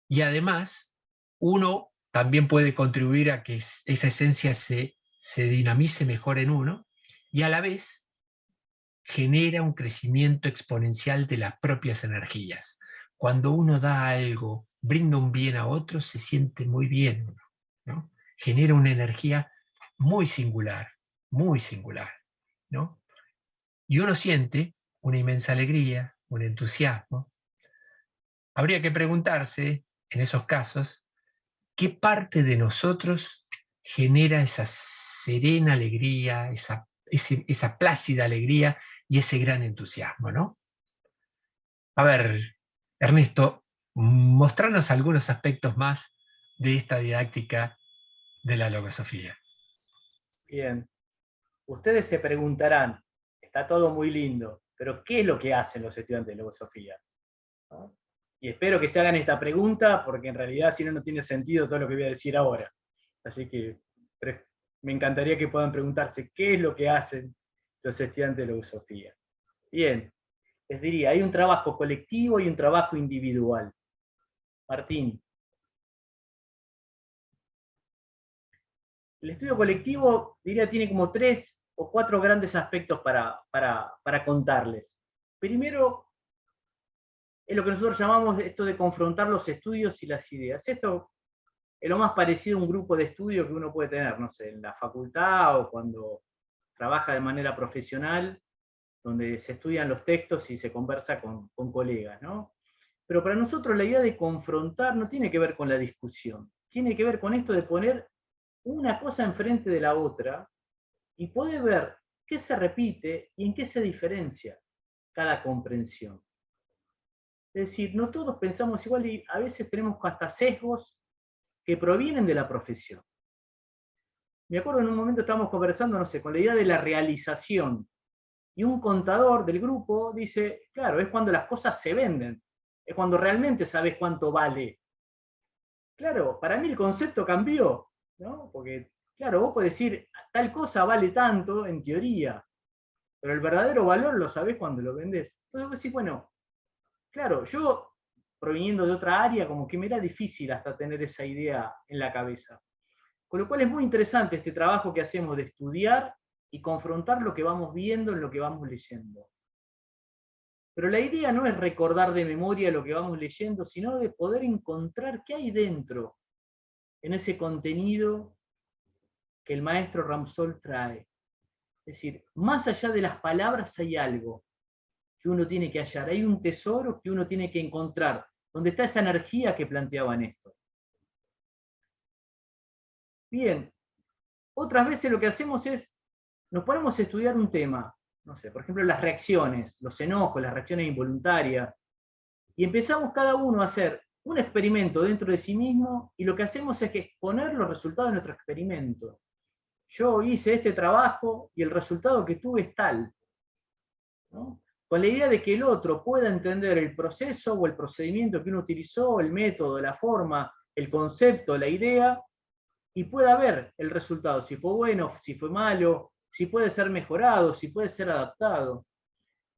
y además uno también puede contribuir a que esa esencia se dinamice mejor en uno, y a la vez genera un crecimiento exponencial de las propias energías. Cuando uno da algo, brinda un bien a otros, se siente muy bien, ¿no? Genera una energía muy singular, ¿no? Y uno siente una inmensa alegría, un entusiasmo. Habría que preguntarse, en esos casos, ¿qué parte de nosotros genera esa serena alegría, esa plácida alegría y ese gran entusiasmo, ¿no? A ver, Ernesto, mostrarnos algunos aspectos más de esta didáctica de la logosofía. Bien. Ustedes se preguntarán, está todo muy lindo, pero ¿qué es lo que hacen los estudiantes de logosofía? ¿No? Y espero que se hagan esta pregunta, porque en realidad si no, no tiene sentido todo lo que voy a decir ahora. Así que me encantaría que puedan preguntarse qué es lo que hacen los estudiantes de logosofía. Bien, les diría, hay un trabajo colectivo y un trabajo individual. Martín. El estudio colectivo, diría, tiene como 3 o 4 grandes aspectos para contarles. Primero, es lo que nosotros llamamos esto de confrontar los estudios y las ideas. Esto es lo más parecido a un grupo de estudio que uno puede tener, no sé, en la facultad o cuando trabaja de manera profesional, donde se estudian los textos y se conversa con colegas, ¿no? Pero para nosotros la idea de confrontar no tiene que ver con la discusión, tiene que ver con esto de poner una cosa enfrente de la otra y poder ver qué se repite y en qué se diferencia cada comprensión. Es decir, no todos pensamos igual y a veces tenemos hasta sesgos que provienen de la profesión. Me acuerdo en un momento estábamos conversando, no sé, con la idea de la realización, y un contador del grupo dice, claro, es cuando las cosas se venden. Es cuando realmente sabes cuánto vale. Claro, para mí el concepto cambió, ¿no? Porque, claro, vos podés decir, tal cosa vale tanto en teoría, pero el verdadero valor lo sabés cuando lo vendés. Entonces vos decís, bueno, claro, yo proviniendo de otra área, como que me era difícil hasta tener esa idea en la cabeza. Con lo cual es muy interesante este trabajo que hacemos de estudiar y confrontar lo que vamos viendo en lo que vamos leyendo. Pero la idea no es recordar de memoria lo que vamos leyendo, sino de poder encontrar qué hay dentro, en ese contenido que el maestro Ramsol trae. Es decir, más allá de las palabras hay algo que uno tiene que hallar, hay un tesoro que uno tiene que encontrar, donde está esa energía que planteaba Néstor. Bien, otras veces lo que hacemos es, nos ponemos a estudiar un tema, no sé, por ejemplo las reacciones, los enojos, las reacciones involuntarias, y empezamos cada uno a hacer un experimento dentro de sí mismo, y lo que hacemos es que exponer los resultados de nuestro experimento. Yo hice este trabajo y el resultado que tuve es tal, ¿no? Con la idea de que el otro pueda entender el proceso o el procedimiento que uno utilizó, el método, la forma, el concepto, la idea, y pueda ver el resultado, si fue bueno, si fue malo, si puede ser mejorado, si puede ser adaptado.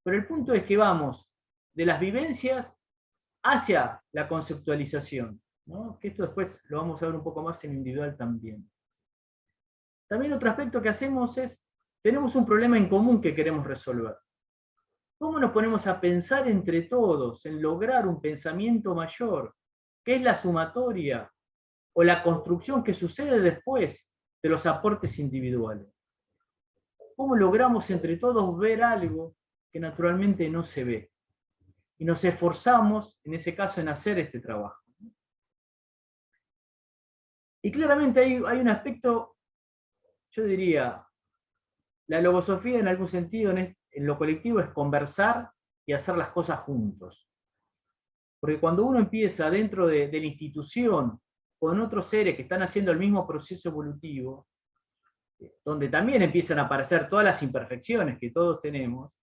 Pero el punto es que vamos de las vivencias hacia la conceptualización, ¿no? Que esto después lo vamos a ver un poco más en individual también. También otro aspecto que hacemos es, tenemos un problema en común que queremos resolver. ¿Cómo nos ponemos a pensar entre todos en lograr un pensamiento mayor? ¿Qué es la sumatoria o la construcción que sucede después de los aportes individuales? ¿Cómo logramos entre todos ver algo que naturalmente no se ve? Y nos esforzamos, en ese caso, en hacer este trabajo. Y claramente hay un aspecto, yo diría, la logosofía en algún sentido en lo colectivo es conversar y hacer las cosas juntos. Porque cuando uno empieza dentro de la institución con otros seres que están haciendo el mismo proceso evolutivo, donde también empiezan a aparecer todas las imperfecciones que todos tenemos,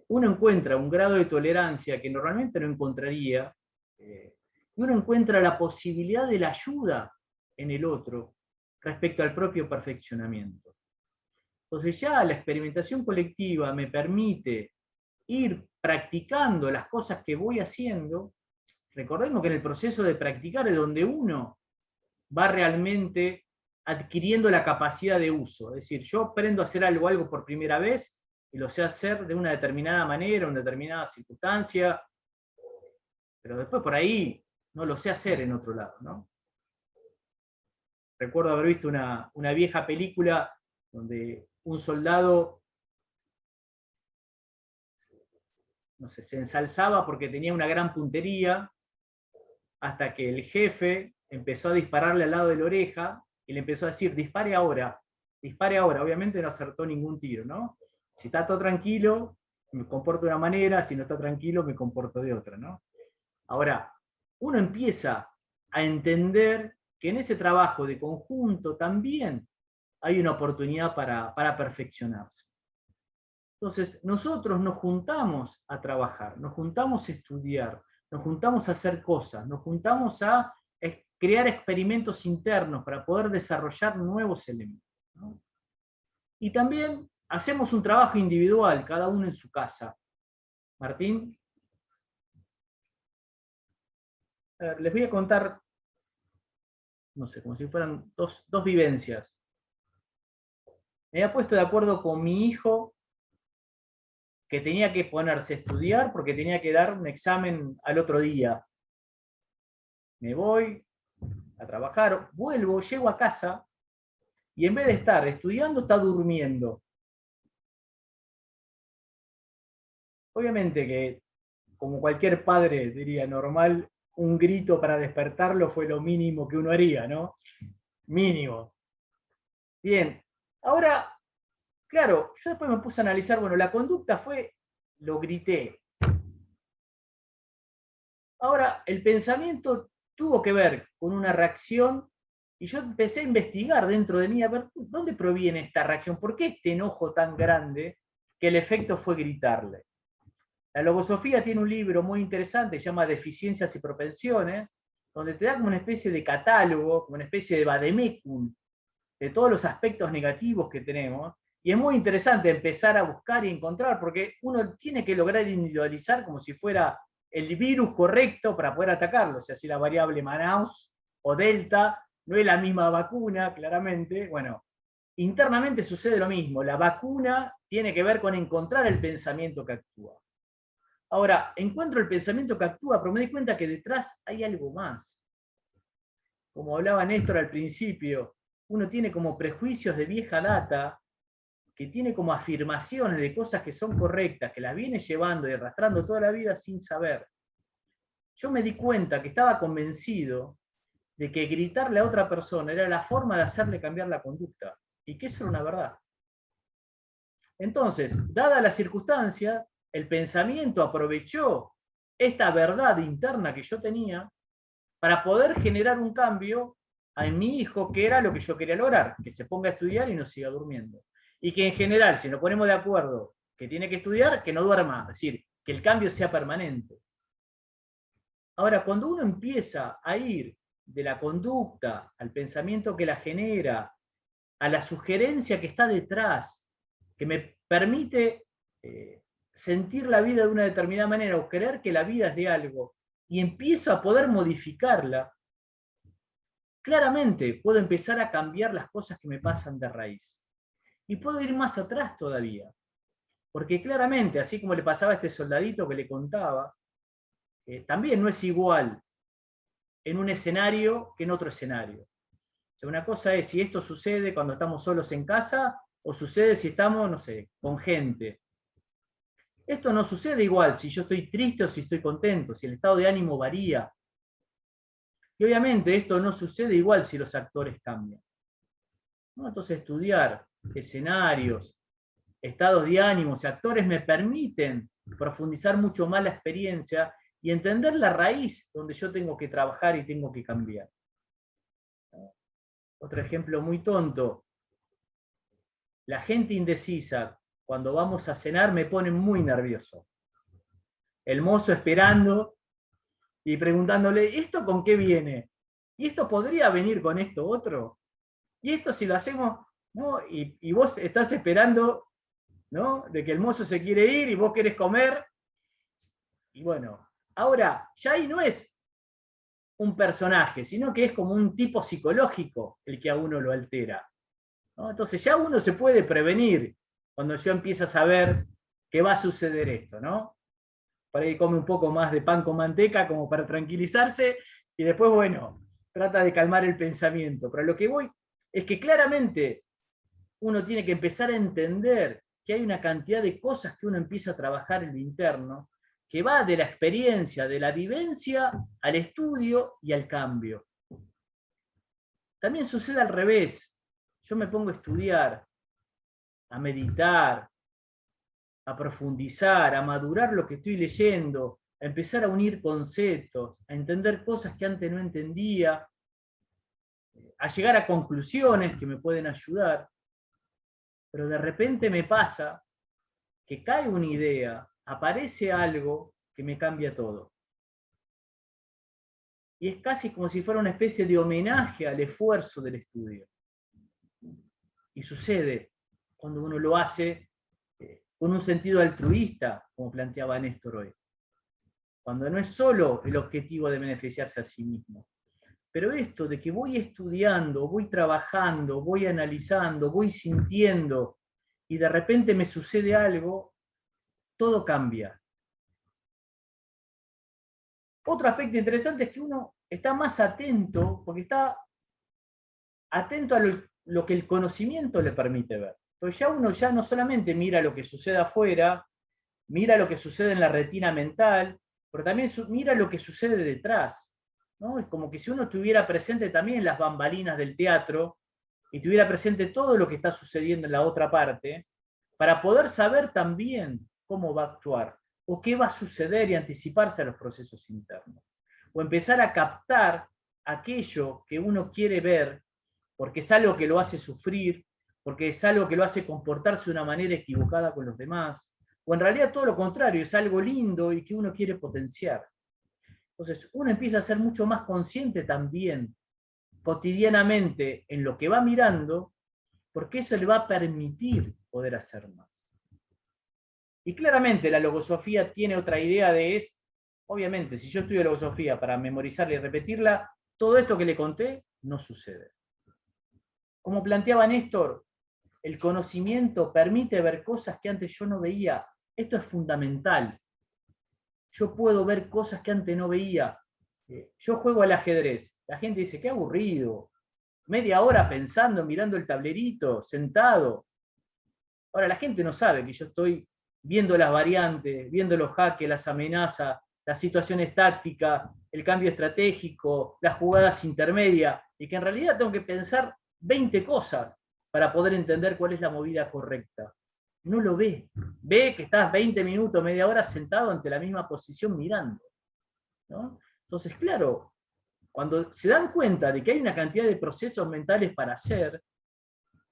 uno encuentra un grado de tolerancia que normalmente no encontraría, y uno encuentra la posibilidad de la ayuda en el otro respecto al propio perfeccionamiento. Entonces ya la experimentación colectiva me permite ir practicando las cosas que voy haciendo. Recordemos que en el proceso de practicar es donde uno va realmente adquiriendo la capacidad de uso. Es decir, yo aprendo a hacer algo por primera vez y lo sé hacer de una determinada manera, en una determinada circunstancia, pero después por ahí no lo sé hacer en otro lado, ¿no? Recuerdo haber visto una vieja película donde un soldado, no sé, se ensalzaba porque tenía una gran puntería, hasta que el jefe empezó a dispararle al lado de la oreja y le empezó a decir, dispare ahora, obviamente no acertó ningún tiro, ¿no? Si está todo tranquilo, me comporto de una manera, si no está tranquilo, me comporto de otra, ¿no? Ahora, uno empieza a entender que en ese trabajo de conjunto también hay una oportunidad para perfeccionarse. Entonces, nosotros nos juntamos a trabajar, nos juntamos a estudiar, nos juntamos a hacer cosas, nos juntamos a crear experimentos internos para poder desarrollar nuevos elementos, ¿no? Y también hacemos un trabajo individual, cada uno en su casa. Martín. Les voy a contar, no sé, como si fueran dos vivencias. Me había puesto de acuerdo con mi hijo que tenía que ponerse a estudiar porque tenía que dar un examen al otro día. Me voy a trabajar, vuelvo, llego a casa y en vez de estar estudiando, está durmiendo. Obviamente que, como cualquier padre diría normal, un grito para despertarlo fue lo mínimo que uno haría, ¿no? Mínimo. Bien, ahora, claro, yo después me puse a analizar, bueno, la conducta fue, lo grité. Ahora, el pensamiento tuvo que ver con una reacción y yo empecé a investigar dentro de mí a ver dónde proviene esta reacción, por qué este enojo tan grande que el efecto fue gritarle. La logosofía tiene un libro muy interesante, se llama Deficiencias y Propensiones, donde te da como una especie de catálogo, como una especie de vademecum de todos los aspectos negativos que tenemos, y es muy interesante empezar a buscar y encontrar, porque uno tiene que lograr individualizar como si fuera el virus correcto para poder atacarlo. O sea, si la variable Manaus o Delta no es la misma vacuna, claramente, bueno, internamente sucede lo mismo. La vacuna tiene que ver con encontrar el pensamiento que actúa. Ahora, encuentro el pensamiento que actúa, pero me di cuenta que detrás hay algo más. Como hablaba Néstor al principio, uno tiene como prejuicios de vieja data, que tiene como afirmaciones de cosas que son correctas, que las viene llevando y arrastrando toda la vida sin saber. Yo me di cuenta que estaba convencido de que gritarle a otra persona era la forma de hacerle cambiar la conducta, y que eso era una verdad. Entonces, dada la circunstancia, el pensamiento aprovechó esta verdad interna que yo tenía para poder generar un cambio en mi hijo, que era lo que yo quería lograr, que se ponga a estudiar y no siga durmiendo. Y que en general, si nos ponemos de acuerdo que tiene que estudiar, que no duerma, es decir, que el cambio sea permanente. Ahora, cuando uno empieza a ir de la conducta al pensamiento que la genera, a la sugerencia que está detrás, que me permite sentir la vida de una determinada manera o creer que la vida es de algo, y empiezo a poder modificarla, claramente puedo empezar a cambiar las cosas que me pasan de raíz. Y puedo ir más atrás todavía. Porque claramente, así como le pasaba a este soldadito que le contaba, también no es igual en un escenario que en otro escenario. O sea, una cosa es si esto sucede cuando estamos solos en casa, o sucede si estamos, no sé, con gente. Esto no sucede igual si yo estoy triste o si estoy contento, si el estado de ánimo varía. Y obviamente esto no sucede igual si los actores cambian. ¿No? Entonces estudiar escenarios, estados de ánimos y actores me permiten profundizar mucho más la experiencia y entender la raíz donde yo tengo que trabajar y tengo que cambiar. Otro ejemplo muy tonto. La gente indecisa, cuando vamos a cenar, me pone muy nervioso. El mozo esperando y preguntándole, ¿esto con qué viene? ¿Y esto podría venir con esto otro? ¿Y esto si lo hacemos? ¿No? Y vos estás esperando, ¿no?, de que el mozo se quiere ir y vos querés comer. Y bueno, ahora, ya ahí no es un personaje, sino que es como un tipo psicológico el que a uno lo altera, ¿no? Entonces ya uno se puede prevenir cuando yo empiezo a saber que va a suceder esto, ¿no? Por ahí come un poco más de pan con manteca como para tranquilizarse y después, bueno, trata de calmar el pensamiento. Pero a lo que voy es que claramente uno tiene que empezar a entender que hay una cantidad de cosas que uno empieza a trabajar en lo interno, que va de la experiencia, de la vivencia, al estudio y al cambio. También sucede al revés. Yo me pongo a estudiar, a meditar, a profundizar, a madurar lo que estoy leyendo, a empezar a unir conceptos, a entender cosas que antes no entendía, a llegar a conclusiones que me pueden ayudar. Pero de repente me pasa que cae una idea, aparece algo que me cambia todo. Y es casi como si fuera una especie de homenaje al esfuerzo del estudio. Y sucede cuando uno lo hace con un sentido altruista, como planteaba Néstor hoy. Cuando no es solo el objetivo de beneficiarse a sí mismo. Pero esto de que voy estudiando, voy trabajando, voy analizando, voy sintiendo, y de repente me sucede algo, todo cambia. Otro aspecto interesante es que uno está más atento, porque está atento a lo que el conocimiento le permite ver. Entonces ya uno ya no solamente mira lo que sucede afuera, mira lo que sucede en la retina mental, pero también mira lo que sucede detrás, ¿no? Es como que si uno tuviera presente también las bambalinas del teatro y tuviera presente todo lo que está sucediendo en la otra parte, para poder saber también cómo va a actuar, o qué va a suceder y anticiparse a los procesos internos. O empezar a captar aquello que uno quiere ver, porque es algo que lo hace sufrir, porque es algo que lo hace comportarse de una manera equivocada con los demás, o en realidad todo lo contrario, es algo lindo y que uno quiere potenciar. Entonces, uno empieza a ser mucho más consciente también, cotidianamente, en lo que va mirando, porque eso le va a permitir poder hacer más. Y claramente la logosofía tiene otra idea obviamente, si yo estudio logosofía para memorizarla y repetirla, todo esto que le conté no sucede. Como planteaba Néstor, el conocimiento permite ver cosas que antes yo no veía. Esto es fundamental. Yo puedo ver cosas que antes no veía. Yo juego al ajedrez. La gente dice, qué aburrido. Media hora pensando, mirando el tablerito, sentado. Ahora, la gente no sabe que yo estoy viendo las variantes, viendo los jaques, las amenazas, las situaciones tácticas, el cambio estratégico, las jugadas intermedias, y que en realidad tengo que pensar 20 cosas para poder entender cuál es la movida correcta. No lo ve. Ve que estás 20 minutos, media hora sentado ante la misma posición mirando, ¿no? Entonces, claro, cuando se dan cuenta de que hay una cantidad de procesos mentales para hacer,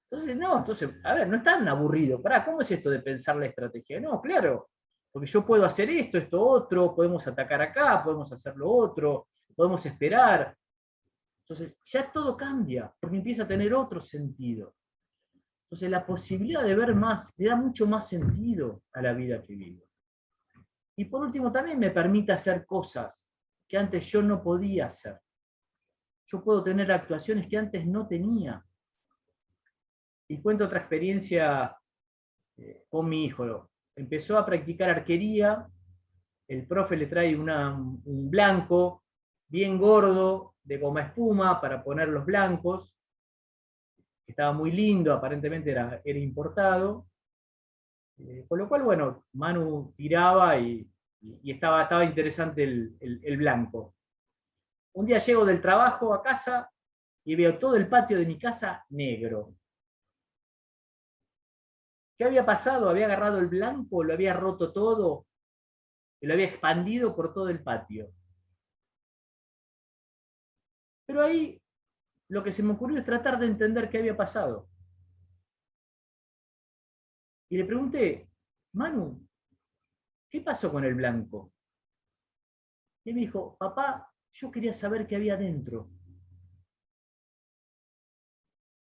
entonces, a ver, no es tan aburrido. ¿Cómo es esto de pensar la estrategia? No, claro, porque yo puedo hacer esto otro, podemos atacar acá, podemos hacer lo otro, podemos esperar. Entonces, ya todo cambia, porque empieza a tener otro sentido. Entonces, la posibilidad de ver más le da mucho más sentido a la vida que vivo. Y por último, también me permite hacer cosas que antes yo no podía hacer. Yo puedo tener actuaciones que antes no tenía. Y cuento otra experiencia con mi hijo. Empezó a practicar arquería, el profe le trae un blanco bien gordo de goma espuma para poner los blancos, que estaba muy lindo, aparentemente era importado, con lo cual, bueno, Manu tiraba y estaba interesante el blanco. Un día llego del trabajo a casa y veo todo el patio de mi casa negro. ¿Qué había pasado? Había agarrado el blanco, lo había roto todo y lo había expandido por todo el patio. Pero ahí lo que se me ocurrió es tratar de entender qué había pasado. Y le pregunté, Manu, ¿qué pasó con el blanco? Y él me dijo, papá, yo quería saber qué había dentro.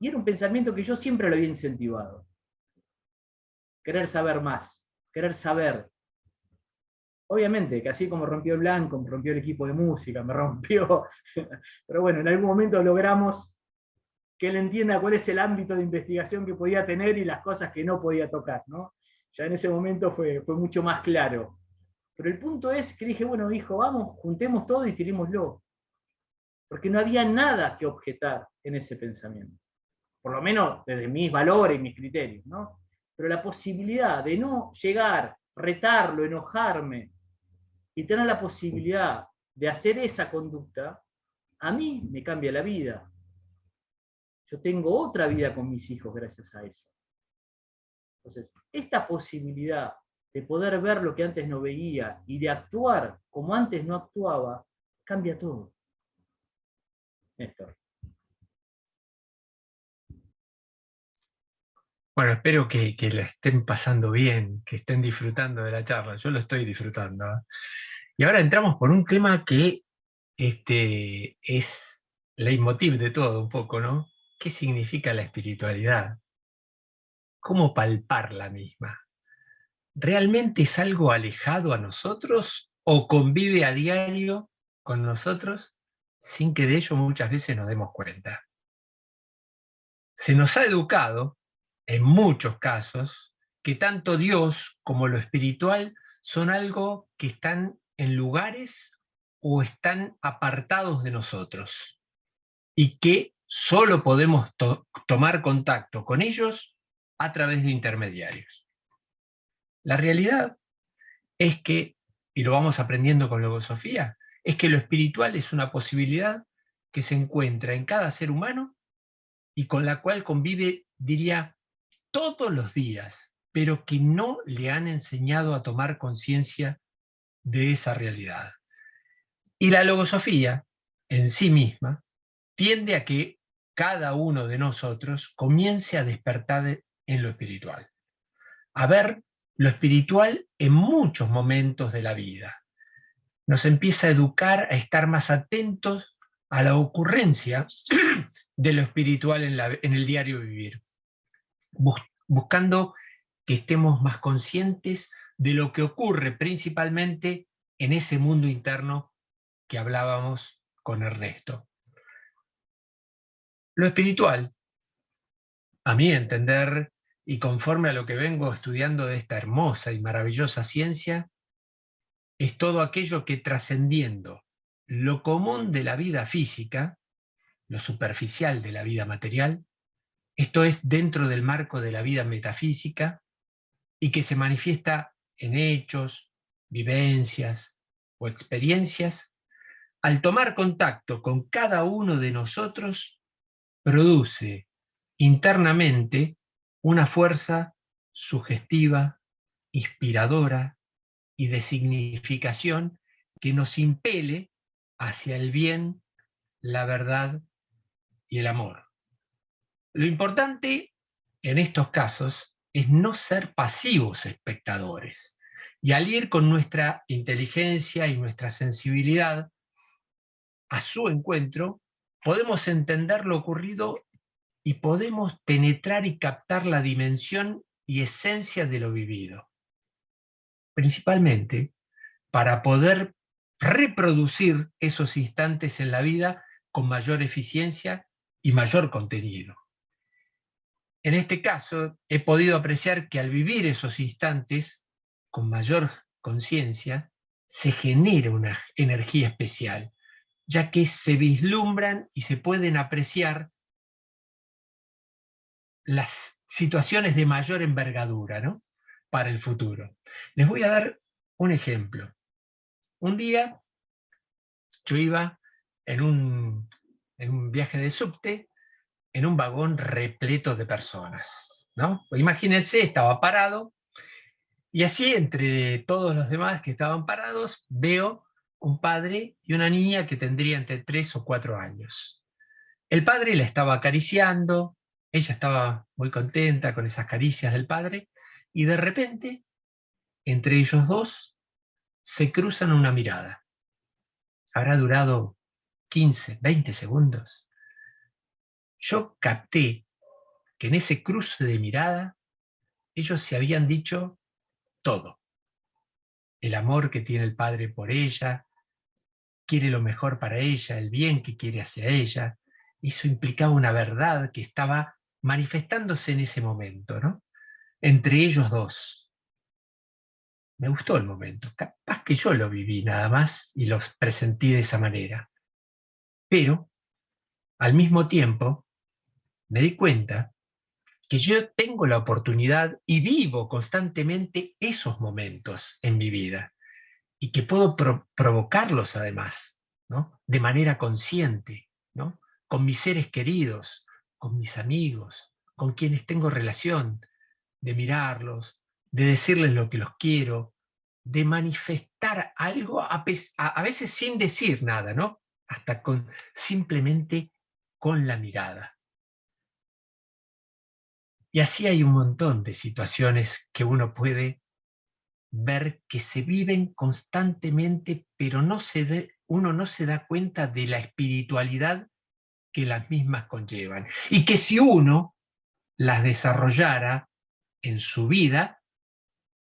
Y era un pensamiento que yo siempre lo había incentivado. Querer saber más, querer saber. Obviamente, que así como rompió el blanco, me rompió el equipo de música, me rompió. Pero bueno, en algún momento logramos que él entienda cuál es el ámbito de investigación que podía tener y las cosas que no podía tocar, ¿no? Ya en ese momento fue mucho más claro. Pero el punto es que dije, bueno, hijo, vamos, juntemos todo y tirémoslo. Porque no había nada que objetar en ese pensamiento. Por lo menos desde mis valores y mis criterios, ¿no? Pero la posibilidad de no llegar, retarlo, enojarme, y tener la posibilidad de hacer esa conducta, a mí me cambia la vida. Yo tengo otra vida con mis hijos gracias a eso. Entonces, esta posibilidad de poder ver lo que antes no veía y de actuar como antes no actuaba, cambia todo. Néstor. Bueno, espero que la estén pasando bien, que estén disfrutando de la charla. Yo lo estoy disfrutando, ¿eh? Y ahora entramos por un tema que es leitmotiv de todo un poco, ¿no? ¿Qué significa la espiritualidad? ¿Cómo palpar la misma? ¿Realmente es algo alejado a nosotros o convive a diario con nosotros sin que de ello muchas veces nos demos cuenta? Se nos ha educado, en muchos casos, que tanto Dios como lo espiritual son algo que están en lugares o están apartados de nosotros y que solo podemos tomar contacto con ellos a través de intermediarios. La realidad es que, y lo vamos aprendiendo con logosofía, es que lo espiritual es una posibilidad que se encuentra en cada ser humano y con la cual convive, diría, todos los días, pero que no le han enseñado a tomar conciencia de esa realidad. Y la logosofía, en sí misma, tiende a que cada uno de nosotros comience a despertar en lo espiritual, a ver lo espiritual en muchos momentos de la vida. Nos empieza a educar a estar más atentos a la ocurrencia de lo espiritual en el diario vivir, buscando que estemos más conscientes de lo que ocurre principalmente en ese mundo interno que hablábamos con Ernesto. Lo espiritual, a mi entender, y conforme a lo que vengo estudiando de esta hermosa y maravillosa ciencia, es todo aquello que, trascendiendo lo común de la vida física, lo superficial de la vida material, esto es dentro del marco de la vida metafísica, y que se manifiesta en hechos, vivencias o experiencias, al tomar contacto con cada uno de nosotros, produce internamente una fuerza sugestiva, inspiradora y de significación que nos impele hacia el bien, la verdad y el amor. Lo importante en estos casos es no ser pasivos espectadores, y al ir con nuestra inteligencia y nuestra sensibilidad a su encuentro, podemos entender lo ocurrido y podemos penetrar y captar la dimensión y esencia de lo vivido, principalmente para poder reproducir esos instantes en la vida con mayor eficiencia y mayor contenido. En este caso, he podido apreciar que al vivir esos instantes con mayor conciencia, se genera una energía especial, ya que se vislumbran y se pueden apreciar las situaciones de mayor envergadura, ¿no?, para el futuro. Les voy a dar un ejemplo. Un día yo iba en un viaje de subte, en un vagón repleto de personas, ¿no? Imagínense, estaba parado, y así entre todos los demás que estaban parados, veo un padre y una niña que tendría entre 3 o 4 años. El padre la estaba acariciando, ella estaba muy contenta con esas caricias del padre, y de repente, entre ellos dos, se cruzan una mirada. Habrá durado 15, 20 segundos. Yo capté que en ese cruce de mirada ellos se habían dicho todo. El amor que tiene el padre por ella, quiere lo mejor para ella, el bien que quiere hacia ella. Eso implicaba una verdad que estaba manifestándose en ese momento, ¿no?, entre ellos dos. Me gustó el momento. Capaz que yo lo viví nada más y los presentí de esa manera. Pero, al mismo tiempo, me di cuenta que yo tengo la oportunidad y vivo constantemente esos momentos en mi vida, y que puedo provocarlos además, ¿no?, de manera consciente, ¿no?, con mis seres queridos, con mis amigos, con quienes tengo relación, de mirarlos, de decirles lo que los quiero, de manifestar algo a veces sin decir nada, ¿no?, hasta simplemente con la mirada. Y así hay un montón de situaciones que uno puede ver que se viven constantemente, pero uno no se da cuenta de la espiritualidad que las mismas conllevan. Y que si uno las desarrollara en su vida,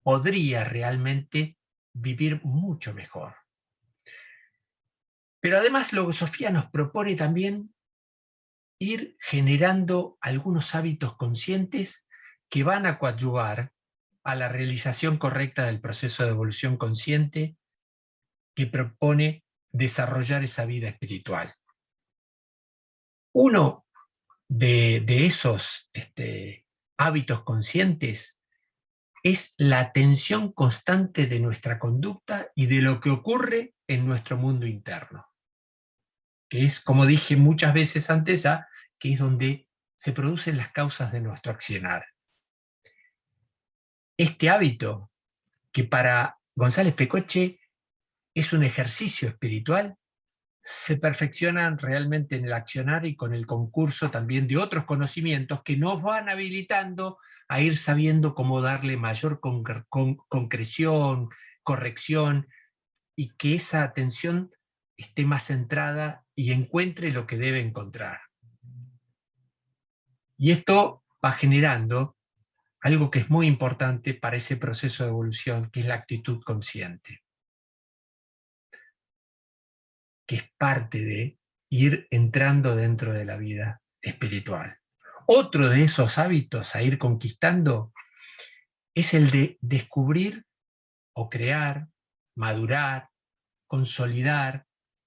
podría realmente vivir mucho mejor. Pero además la filosofía nos propone también ir generando algunos hábitos conscientes que van a coadyuvar a la realización correcta del proceso de evolución consciente que propone desarrollar esa vida espiritual. Uno de esos hábitos conscientes es la atención constante de nuestra conducta y de lo que ocurre en nuestro mundo interno, que es, como dije muchas veces antes ya, que es donde se producen las causas de nuestro accionar. Este hábito, que para González Pecoche es un ejercicio espiritual, se perfeccionan realmente en el accionar y con el concurso también de otros conocimientos que nos van habilitando a ir sabiendo cómo darle mayor concreción, corrección, y que esa atención esté más centrada y encuentre lo que debe encontrar. Y esto va generando algo que es muy importante para ese proceso de evolución, que es la actitud consciente, que es parte de ir entrando dentro de la vida espiritual. Otro de esos hábitos a ir conquistando es el de descubrir o crear, madurar, consolidar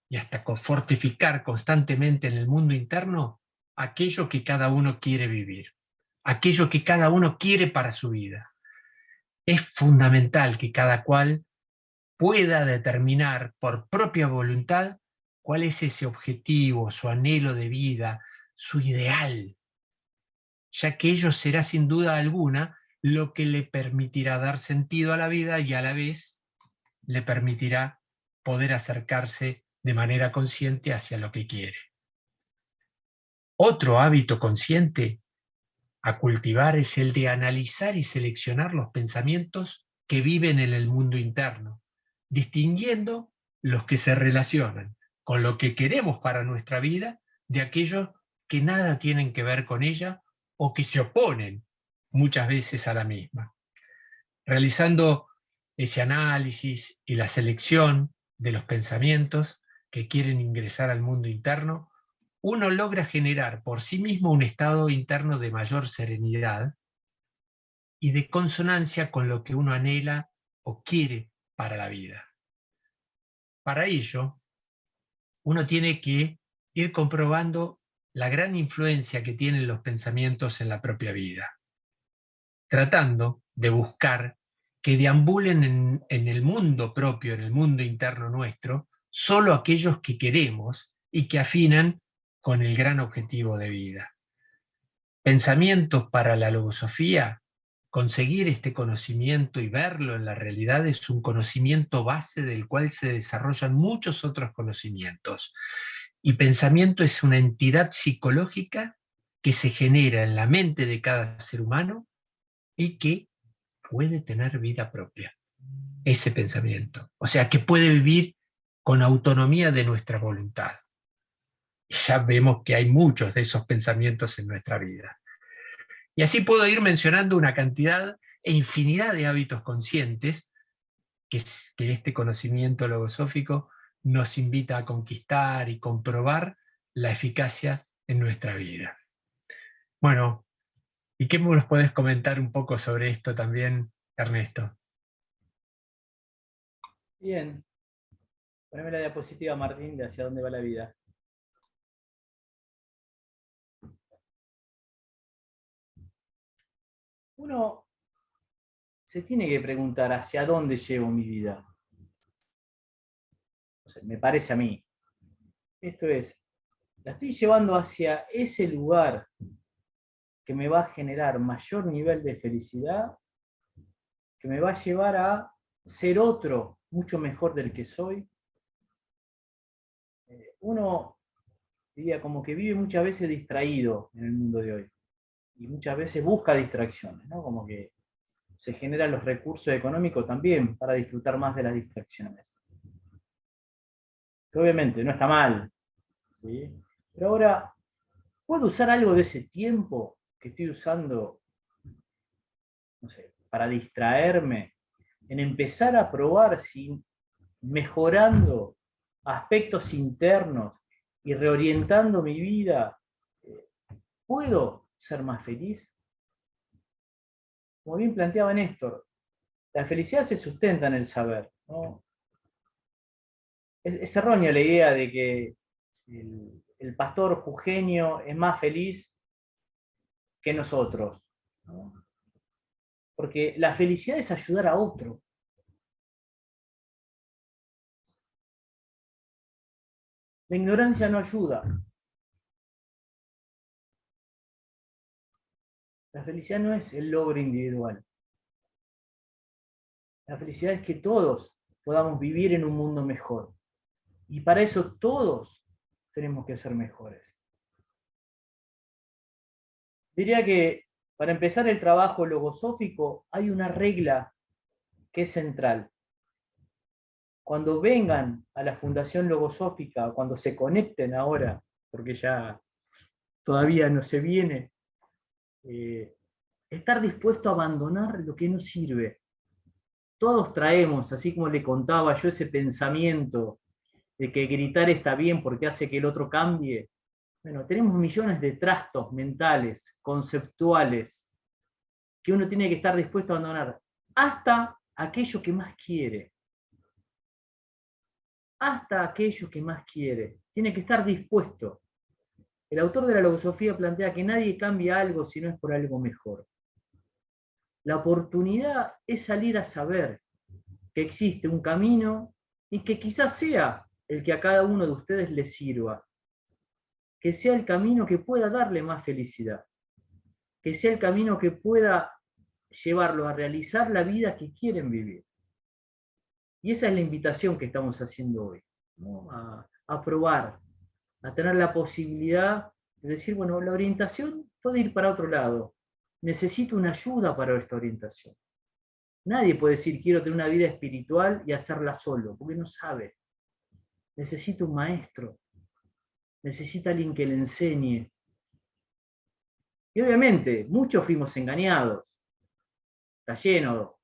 y hasta fortificar constantemente en el mundo interno aquello que cada uno quiere vivir, aquello que cada uno quiere para su vida. Es fundamental que cada cual pueda determinar por propia voluntad cuál es ese objetivo, su anhelo de vida, su ideal, ya que ello será sin duda alguna lo que le permitirá dar sentido a la vida y a la vez le permitirá poder acercarse de manera consciente hacia lo que quiere. Otro hábito consciente a cultivar es el de analizar y seleccionar los pensamientos que viven en el mundo interno, distinguiendo los que se relacionan con lo que queremos para nuestra vida de aquellos que nada tienen que ver con ella o que se oponen muchas veces a la misma. Realizando ese análisis y la selección de los pensamientos que quieren ingresar al mundo interno, uno logra generar por sí mismo un estado interno de mayor serenidad y de consonancia con lo que uno anhela o quiere para la vida. Para ello, uno tiene que ir comprobando la gran influencia que tienen los pensamientos en la propia vida, tratando de buscar que deambulen en el mundo propio, en el mundo interno nuestro, solo aquellos que queremos y que afinan con el gran objetivo de vida. Pensamientos para la logosofía, conseguir este conocimiento y verlo en la realidad es un conocimiento base del cual se desarrollan muchos otros conocimientos. Y pensamiento es una entidad psicológica que se genera en la mente de cada ser humano y que puede tener vida propia, ese pensamiento. O sea, que puede vivir con autonomía de nuestra voluntad. Y ya vemos que hay muchos de esos pensamientos en nuestra vida. Y así puedo ir mencionando una cantidad e infinidad de hábitos conscientes que este conocimiento logosófico nos invita a conquistar y comprobar la eficacia en nuestra vida. Bueno, ¿y qué nos puedes comentar un poco sobre esto también, Ernesto? Bien. Poneme la diapositiva, Martín, de hacia dónde va la vida. Uno se tiene que preguntar hacia dónde llevo mi vida. O sea, me parece a mí. Esto es, la estoy llevando hacia ese lugar que me va a generar mayor nivel de felicidad, que me va a llevar a ser otro mucho mejor del que soy. Uno, diría, como que vive muchas veces distraído en el mundo de hoy. Y muchas veces busca distracciones, ¿no? Como que se generan los recursos económicos también para disfrutar más de las distracciones. Que obviamente no está mal, ¿sí? Pero ahora, ¿puedo usar algo de ese tiempo que estoy usando, no sé, para distraerme, en empezar a probar si mejorando aspectos internos y reorientando mi vida, puedo ser más feliz? Como bien planteaba Néstor, la felicidad se sustenta en el saber, ¿no? Es errónea la idea de que el pastor jujeño es más feliz que nosotros, ¿no? Porque la felicidad es ayudar a otro. La ignorancia no ayuda. La felicidad no es el logro individual. La felicidad es que todos podamos vivir en un mundo mejor. Y para eso todos tenemos que ser mejores. Diría que para empezar el trabajo logosófico hay una regla que es central. Cuando vengan a la Fundación Logosófica, cuando se conecten ahora, porque ya todavía no se viene, estar dispuesto a abandonar lo que no sirve. Todos traemos, así como le contaba yo, ese pensamiento de que gritar está bien porque hace que el otro cambie. Bueno, tenemos millones de trastos mentales, conceptuales, que uno tiene que estar dispuesto a abandonar, hasta aquello que más quiere. Hasta aquello que más quiere. Tiene que estar dispuesto. El autor de la logosofía plantea que nadie cambia algo si no es por algo mejor. La oportunidad es salir a saber que existe un camino y que quizás sea el que a cada uno de ustedes les sirva. Que sea el camino que pueda darle más felicidad. Que sea el camino que pueda llevarlo a realizar la vida que quieren vivir. Y esa es la invitación que estamos haciendo hoy, ¿no? A probar, a tener la posibilidad de decir, bueno, la orientación puede ir para otro lado. Necesito una ayuda para esta orientación. Nadie puede decir, quiero tener una vida espiritual y hacerla solo, porque no sabe. Necesita un maestro. Necesita alguien que le enseñe. Y obviamente, muchos fuimos engañados. Está lleno,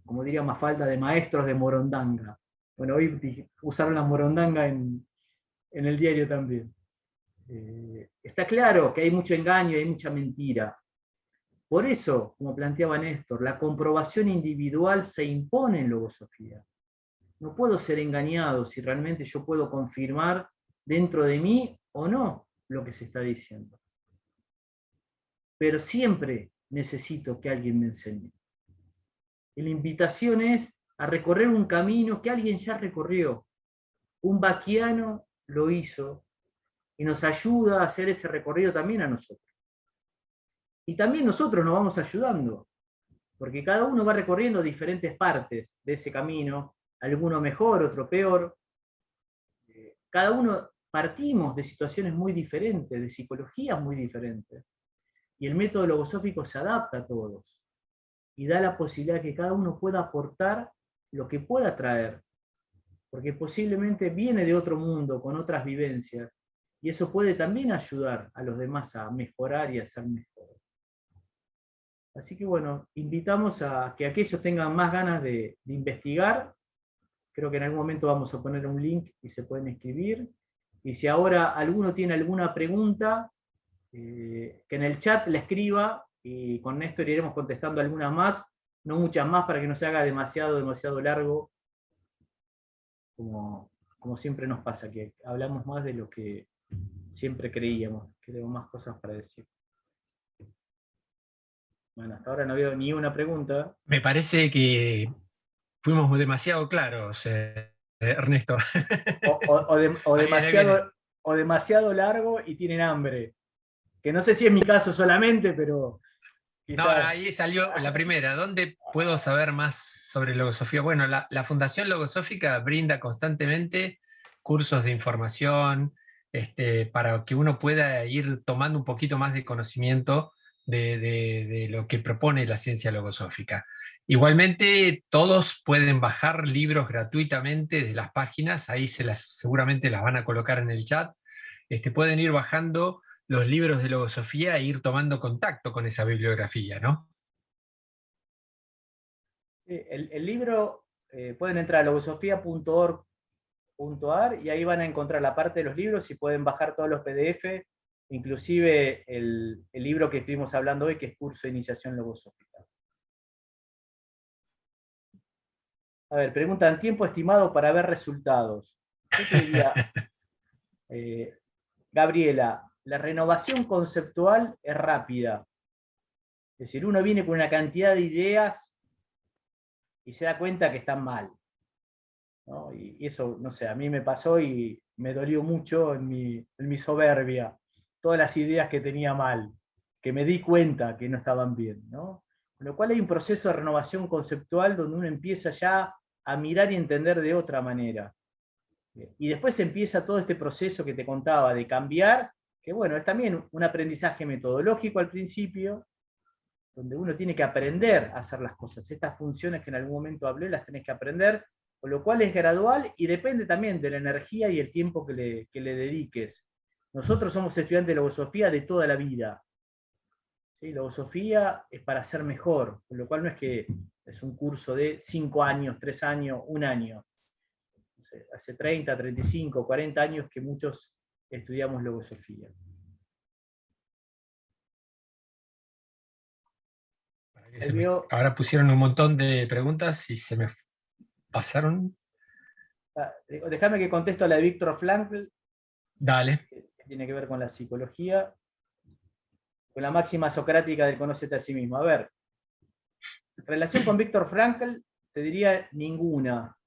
como diría Mafalda, de maestros de morondanga. Bueno, hoy usaron la morondanga en el diario también. Está claro que hay mucho engaño y hay mucha mentira. Por eso, como planteaba Néstor, la comprobación individual se impone en logosofía. No puedo ser engañado si realmente yo puedo confirmar dentro de mí o no lo que se está diciendo. Pero siempre necesito que alguien me enseñe. Y la invitación es a recorrer un camino que alguien ya recorrió. Un baquiano lo hizo y nos ayuda a hacer ese recorrido también a nosotros. Y también nosotros nos vamos ayudando, porque cada uno va recorriendo diferentes partes de ese camino, alguno mejor, otro peor. Cada uno partimos de situaciones muy diferentes, de psicologías muy diferentes. Y el método logosófico se adapta a todos y da la posibilidad de que cada uno pueda aportar lo que pueda traer, porque posiblemente viene de otro mundo, con otras vivencias, y eso puede también ayudar a los demás a mejorar y a ser mejores. Así que bueno, invitamos a que aquellos tengan más ganas de investigar. Creo que en algún momento vamos a poner un link y se pueden escribir. Y si ahora alguno tiene alguna pregunta, que en el chat la escriba, y con Néstor iremos contestando algunas más, no muchas más para que no se haga demasiado largo, como siempre nos pasa, que hablamos más de lo que siempre creíamos, que tenemos más cosas para decir. Bueno, hasta ahora no veo ni una pregunta. Me parece que fuimos demasiado claros, Ernesto. O demasiado largo y tienen hambre. Que no sé si es mi caso solamente, pero quizás... No, ahí salió la primera. ¿Dónde puedo saber más sobre logosofía? Bueno, la Fundación Logosófica brinda constantemente cursos de información para que uno pueda ir tomando un poquito más de conocimiento de lo que propone la ciencia logosófica. Igualmente, todos pueden bajar libros gratuitamente de las páginas, ahí seguramente las van a colocar en el chat. Pueden ir bajando los libros de logosofía e ir tomando contacto con esa bibliografía, ¿no? Sí, el libro, pueden entrar a logosofía.org.ar y ahí van a encontrar la parte de los libros y pueden bajar todos los PDF, inclusive el libro que estuvimos hablando hoy, que es Curso de Iniciación Logosófica. A ver, preguntan, ¿tiempo estimado para ver resultados? Yo te diría, Gabriela, la renovación conceptual es rápida. Es decir, uno viene con una cantidad de ideas y se da cuenta que están mal, ¿no? Y eso, no sé, a mí me pasó y me dolió mucho en mi soberbia. Todas las ideas que tenía mal, que me di cuenta que no estaban bien, ¿no? Con lo cual hay un proceso de renovación conceptual donde uno empieza ya a mirar y entender de otra manera. Y después empieza todo este proceso que te contaba de cambiar, que bueno, es también un aprendizaje metodológico al principio, donde uno tiene que aprender a hacer las cosas. Estas funciones que en algún momento hablé, las tenés que aprender, con lo cual es gradual y depende también de la energía y el tiempo que le dediques. Nosotros somos estudiantes de logosofía de toda la vida. ¿Sí? Logosofía es para ser mejor, con lo cual no es que es un curso de 5 años, 3 años, 1 año. Hace 30, 35, 40 años que muchos estudiamos logosofía. Ahora pusieron un montón de preguntas y se me pasaron. Déjame que contesto a la de Viktor Frankl. Dale. Que tiene que ver con la psicología, con la máxima socrática del conócete a sí mismo. A ver, en relación con Viktor Frankl, te diría ninguna.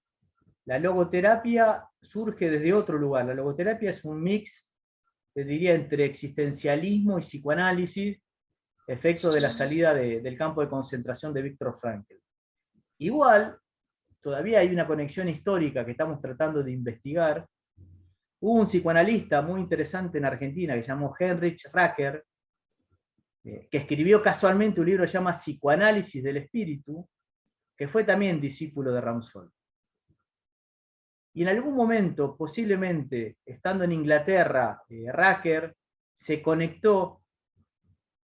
La logoterapia surge desde otro lugar. La logoterapia es un mix, te diría, entre existencialismo y psicoanálisis, efecto de la salida del campo de concentración de Viktor Frankl. Igual, todavía hay una conexión histórica que estamos tratando de investigar. Hubo un psicoanalista muy interesante en Argentina que se llamó Heinrich Racker, que escribió casualmente un libro que se llama Psicoanálisis del Espíritu, que fue también discípulo de Ramsol. Y en algún momento, posiblemente estando en Inglaterra, Racker se conectó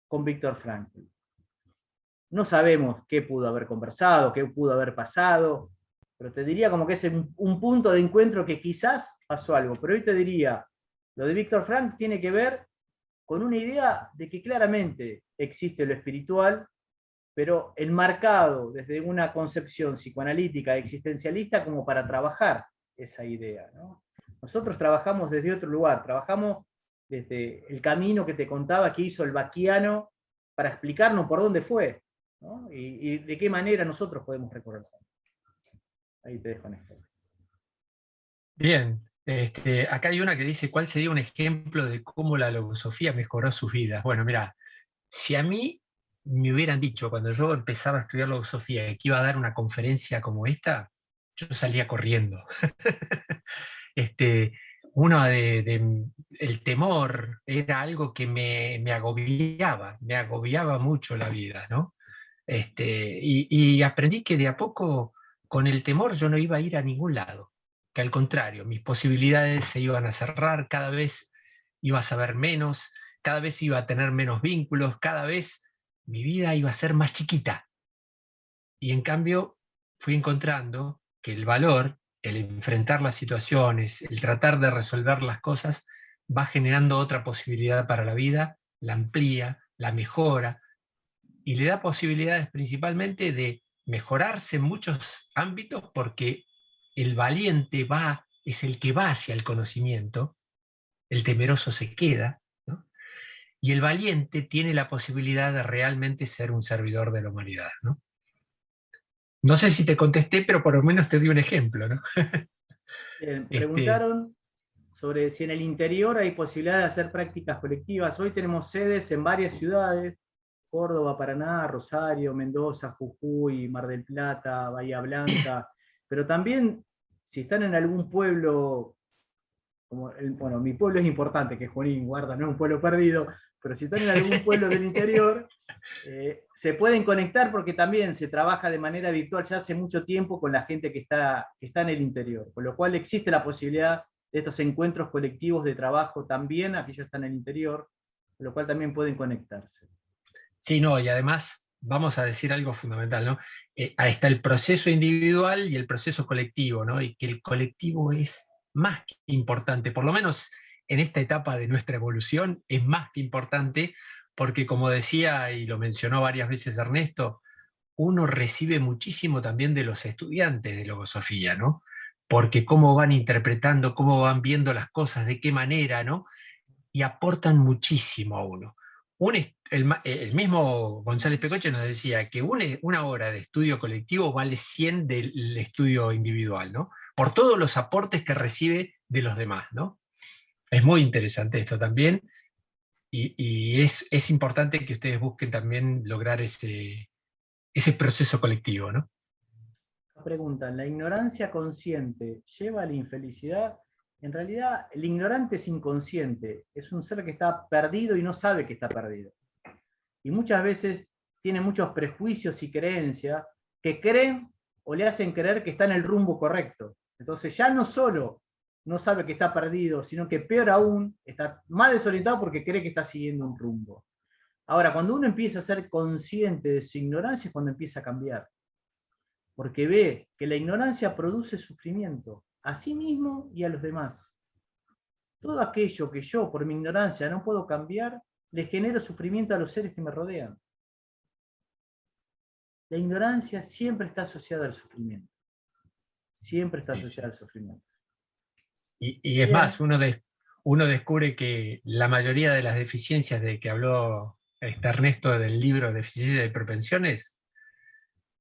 con Viktor Frankl. No sabemos qué pudo haber conversado, qué pudo haber pasado, pero te diría como que es un punto de encuentro que quizás pasó algo. Pero hoy te diría, lo de Viktor Frankl tiene que ver con una idea de que claramente existe lo espiritual, pero enmarcado desde una concepción psicoanalítica existencialista como para trabajar esa idea, ¿no? Nosotros trabajamos desde otro lugar, trabajamos desde el camino que te contaba que hizo el Baquiano para explicarnos por dónde fue, ¿no? Y de qué manera nosotros podemos recorrerlo. Ahí te dejo en esto. Bien, acá hay una que dice, ¿cuál sería un ejemplo de cómo la logosofía mejoró sus vidas? Bueno, mira, si a mí me hubieran dicho cuando yo empezaba a estudiar logosofía que iba a dar una conferencia como esta, yo salía corriendo. El temor era algo que me agobiaba mucho la vida, ¿no? Y aprendí que de a poco, con el temor, yo no iba a ir a ningún lado, que al contrario, mis posibilidades se iban a cerrar, cada vez iba a saber menos, cada vez iba a tener menos vínculos, cada vez mi vida iba a ser más chiquita. Y en cambio, fui encontrando que el valor, el enfrentar las situaciones, el tratar de resolver las cosas, va generando otra posibilidad para la vida, la amplía, la mejora, y le da posibilidades principalmente de mejorarse en muchos ámbitos, porque el valiente es el que va hacia el conocimiento, el temeroso se queda, ¿no? Y el valiente tiene la posibilidad de realmente ser un servidor de la humanidad, ¿no? No sé si te contesté, pero por lo menos te di un ejemplo, ¿no? Preguntaron sobre si en el interior hay posibilidad de hacer prácticas colectivas. Hoy tenemos sedes en varias ciudades: Córdoba, Paraná, Rosario, Mendoza, Jujuy, Mar del Plata, Bahía Blanca, pero también si están en algún pueblo, bueno, mi pueblo es importante, que es Junín, guarda, no es un pueblo perdido, pero si están en algún pueblo del interior, se pueden conectar porque también se trabaja de manera virtual ya hace mucho tiempo con la gente que está en el interior, con lo cual existe la posibilidad de estos encuentros colectivos de trabajo también, aquellos que están en el interior, con lo cual también pueden conectarse. Sí, no, y además vamos a decir algo fundamental, ¿no? Ahí está el proceso individual y el proceso colectivo, ¿no? Y que el colectivo es más que importante, por lo menos en esta etapa de nuestra evolución, es más que importante, porque como decía y lo mencionó varias veces Ernesto, uno recibe muchísimo también de los estudiantes de logosofía, ¿no? Porque cómo van interpretando, cómo van viendo las cosas, de qué manera, ¿no? Y aportan muchísimo a uno. El mismo González Pecoche nos decía que una hora de estudio colectivo vale 100 del estudio individual, ¿no? Por todos los aportes que recibe de los demás, ¿no? Es muy interesante esto también, y es importante que ustedes busquen también lograr ese proceso colectivo, ¿no? preguntan, ¿la ignorancia consciente lleva a la infelicidad? En realidad, el ignorante es inconsciente, es un ser que está perdido y no sabe que está perdido. Y muchas veces tiene muchos prejuicios y creencias que creen o le hacen creer que está en el rumbo correcto. Entonces ya no solo no sabe que está perdido, sino que peor aún, está más desorientado porque cree que está siguiendo un rumbo. Ahora, cuando uno empieza a ser consciente de su ignorancia es cuando empieza a cambiar. Porque ve que la ignorancia produce sufrimiento a sí mismo y a los demás. Todo aquello que yo, por mi ignorancia, no puedo cambiar, le genero sufrimiento a los seres que me rodean. La ignorancia siempre está asociada al sufrimiento. Siempre está asociada al sufrimiento. Y es más, uno descubre que la mayoría de las deficiencias de que habló Ernesto del libro Deficiencias y Propensiones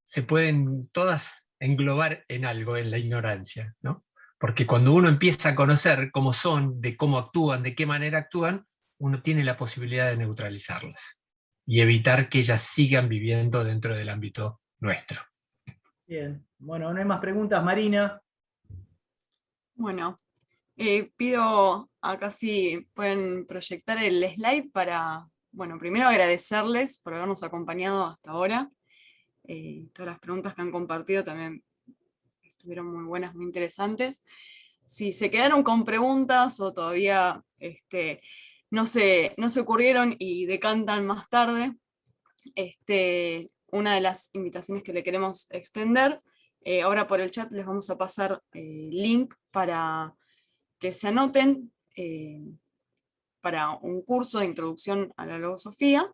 se pueden todas englobar en algo, en la ignorancia, ¿no? Porque cuando uno empieza a conocer cómo son, de cómo actúan, de qué manera actúan, uno tiene la posibilidad de neutralizarlas y evitar que ellas sigan viviendo dentro del ámbito nuestro. Bien, bueno, no hay más preguntas, Marina. Bueno, pido acá si pueden proyectar el slide para, bueno, primero agradecerles por habernos acompañado hasta ahora. Todas las preguntas que han compartido también estuvieron muy buenas, muy interesantes. Si se quedaron con preguntas o todavía no se ocurrieron y decantan más tarde, una de las invitaciones que le queremos extender, ahora por el chat les vamos a pasar link para que se anoten para un curso de introducción a la logosofía,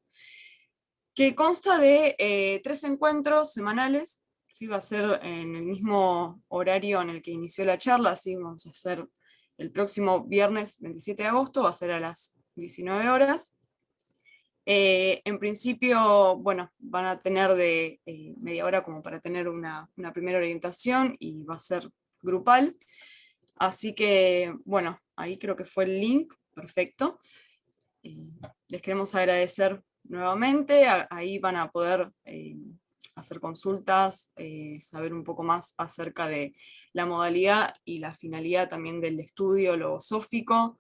que consta de 3 encuentros semanales. ¿Sí? Va a ser en el mismo horario en el que inició la charla, así vamos a hacer el próximo viernes 27 de agosto, va a ser a las 19 horas. En principio, bueno, van a tener de media hora como para tener una primera orientación y va a ser grupal. Así que, bueno, ahí creo que fue el link, perfecto. Les queremos agradecer nuevamente, ahí van a poder hacer consultas, saber un poco más acerca de la modalidad y la finalidad también del estudio logosófico,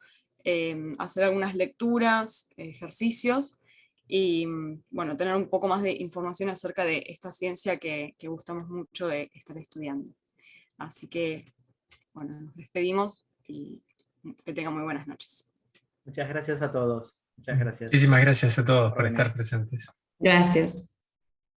hacer algunas lecturas, ejercicios, y bueno, tener un poco más de información acerca de esta ciencia que gustamos mucho de estar estudiando. Así que, bueno, nos despedimos y que tengan muy buenas noches. Muchas gracias a todos. Muchas gracias. Muchísimas gracias a todos por estar presentes. Gracias.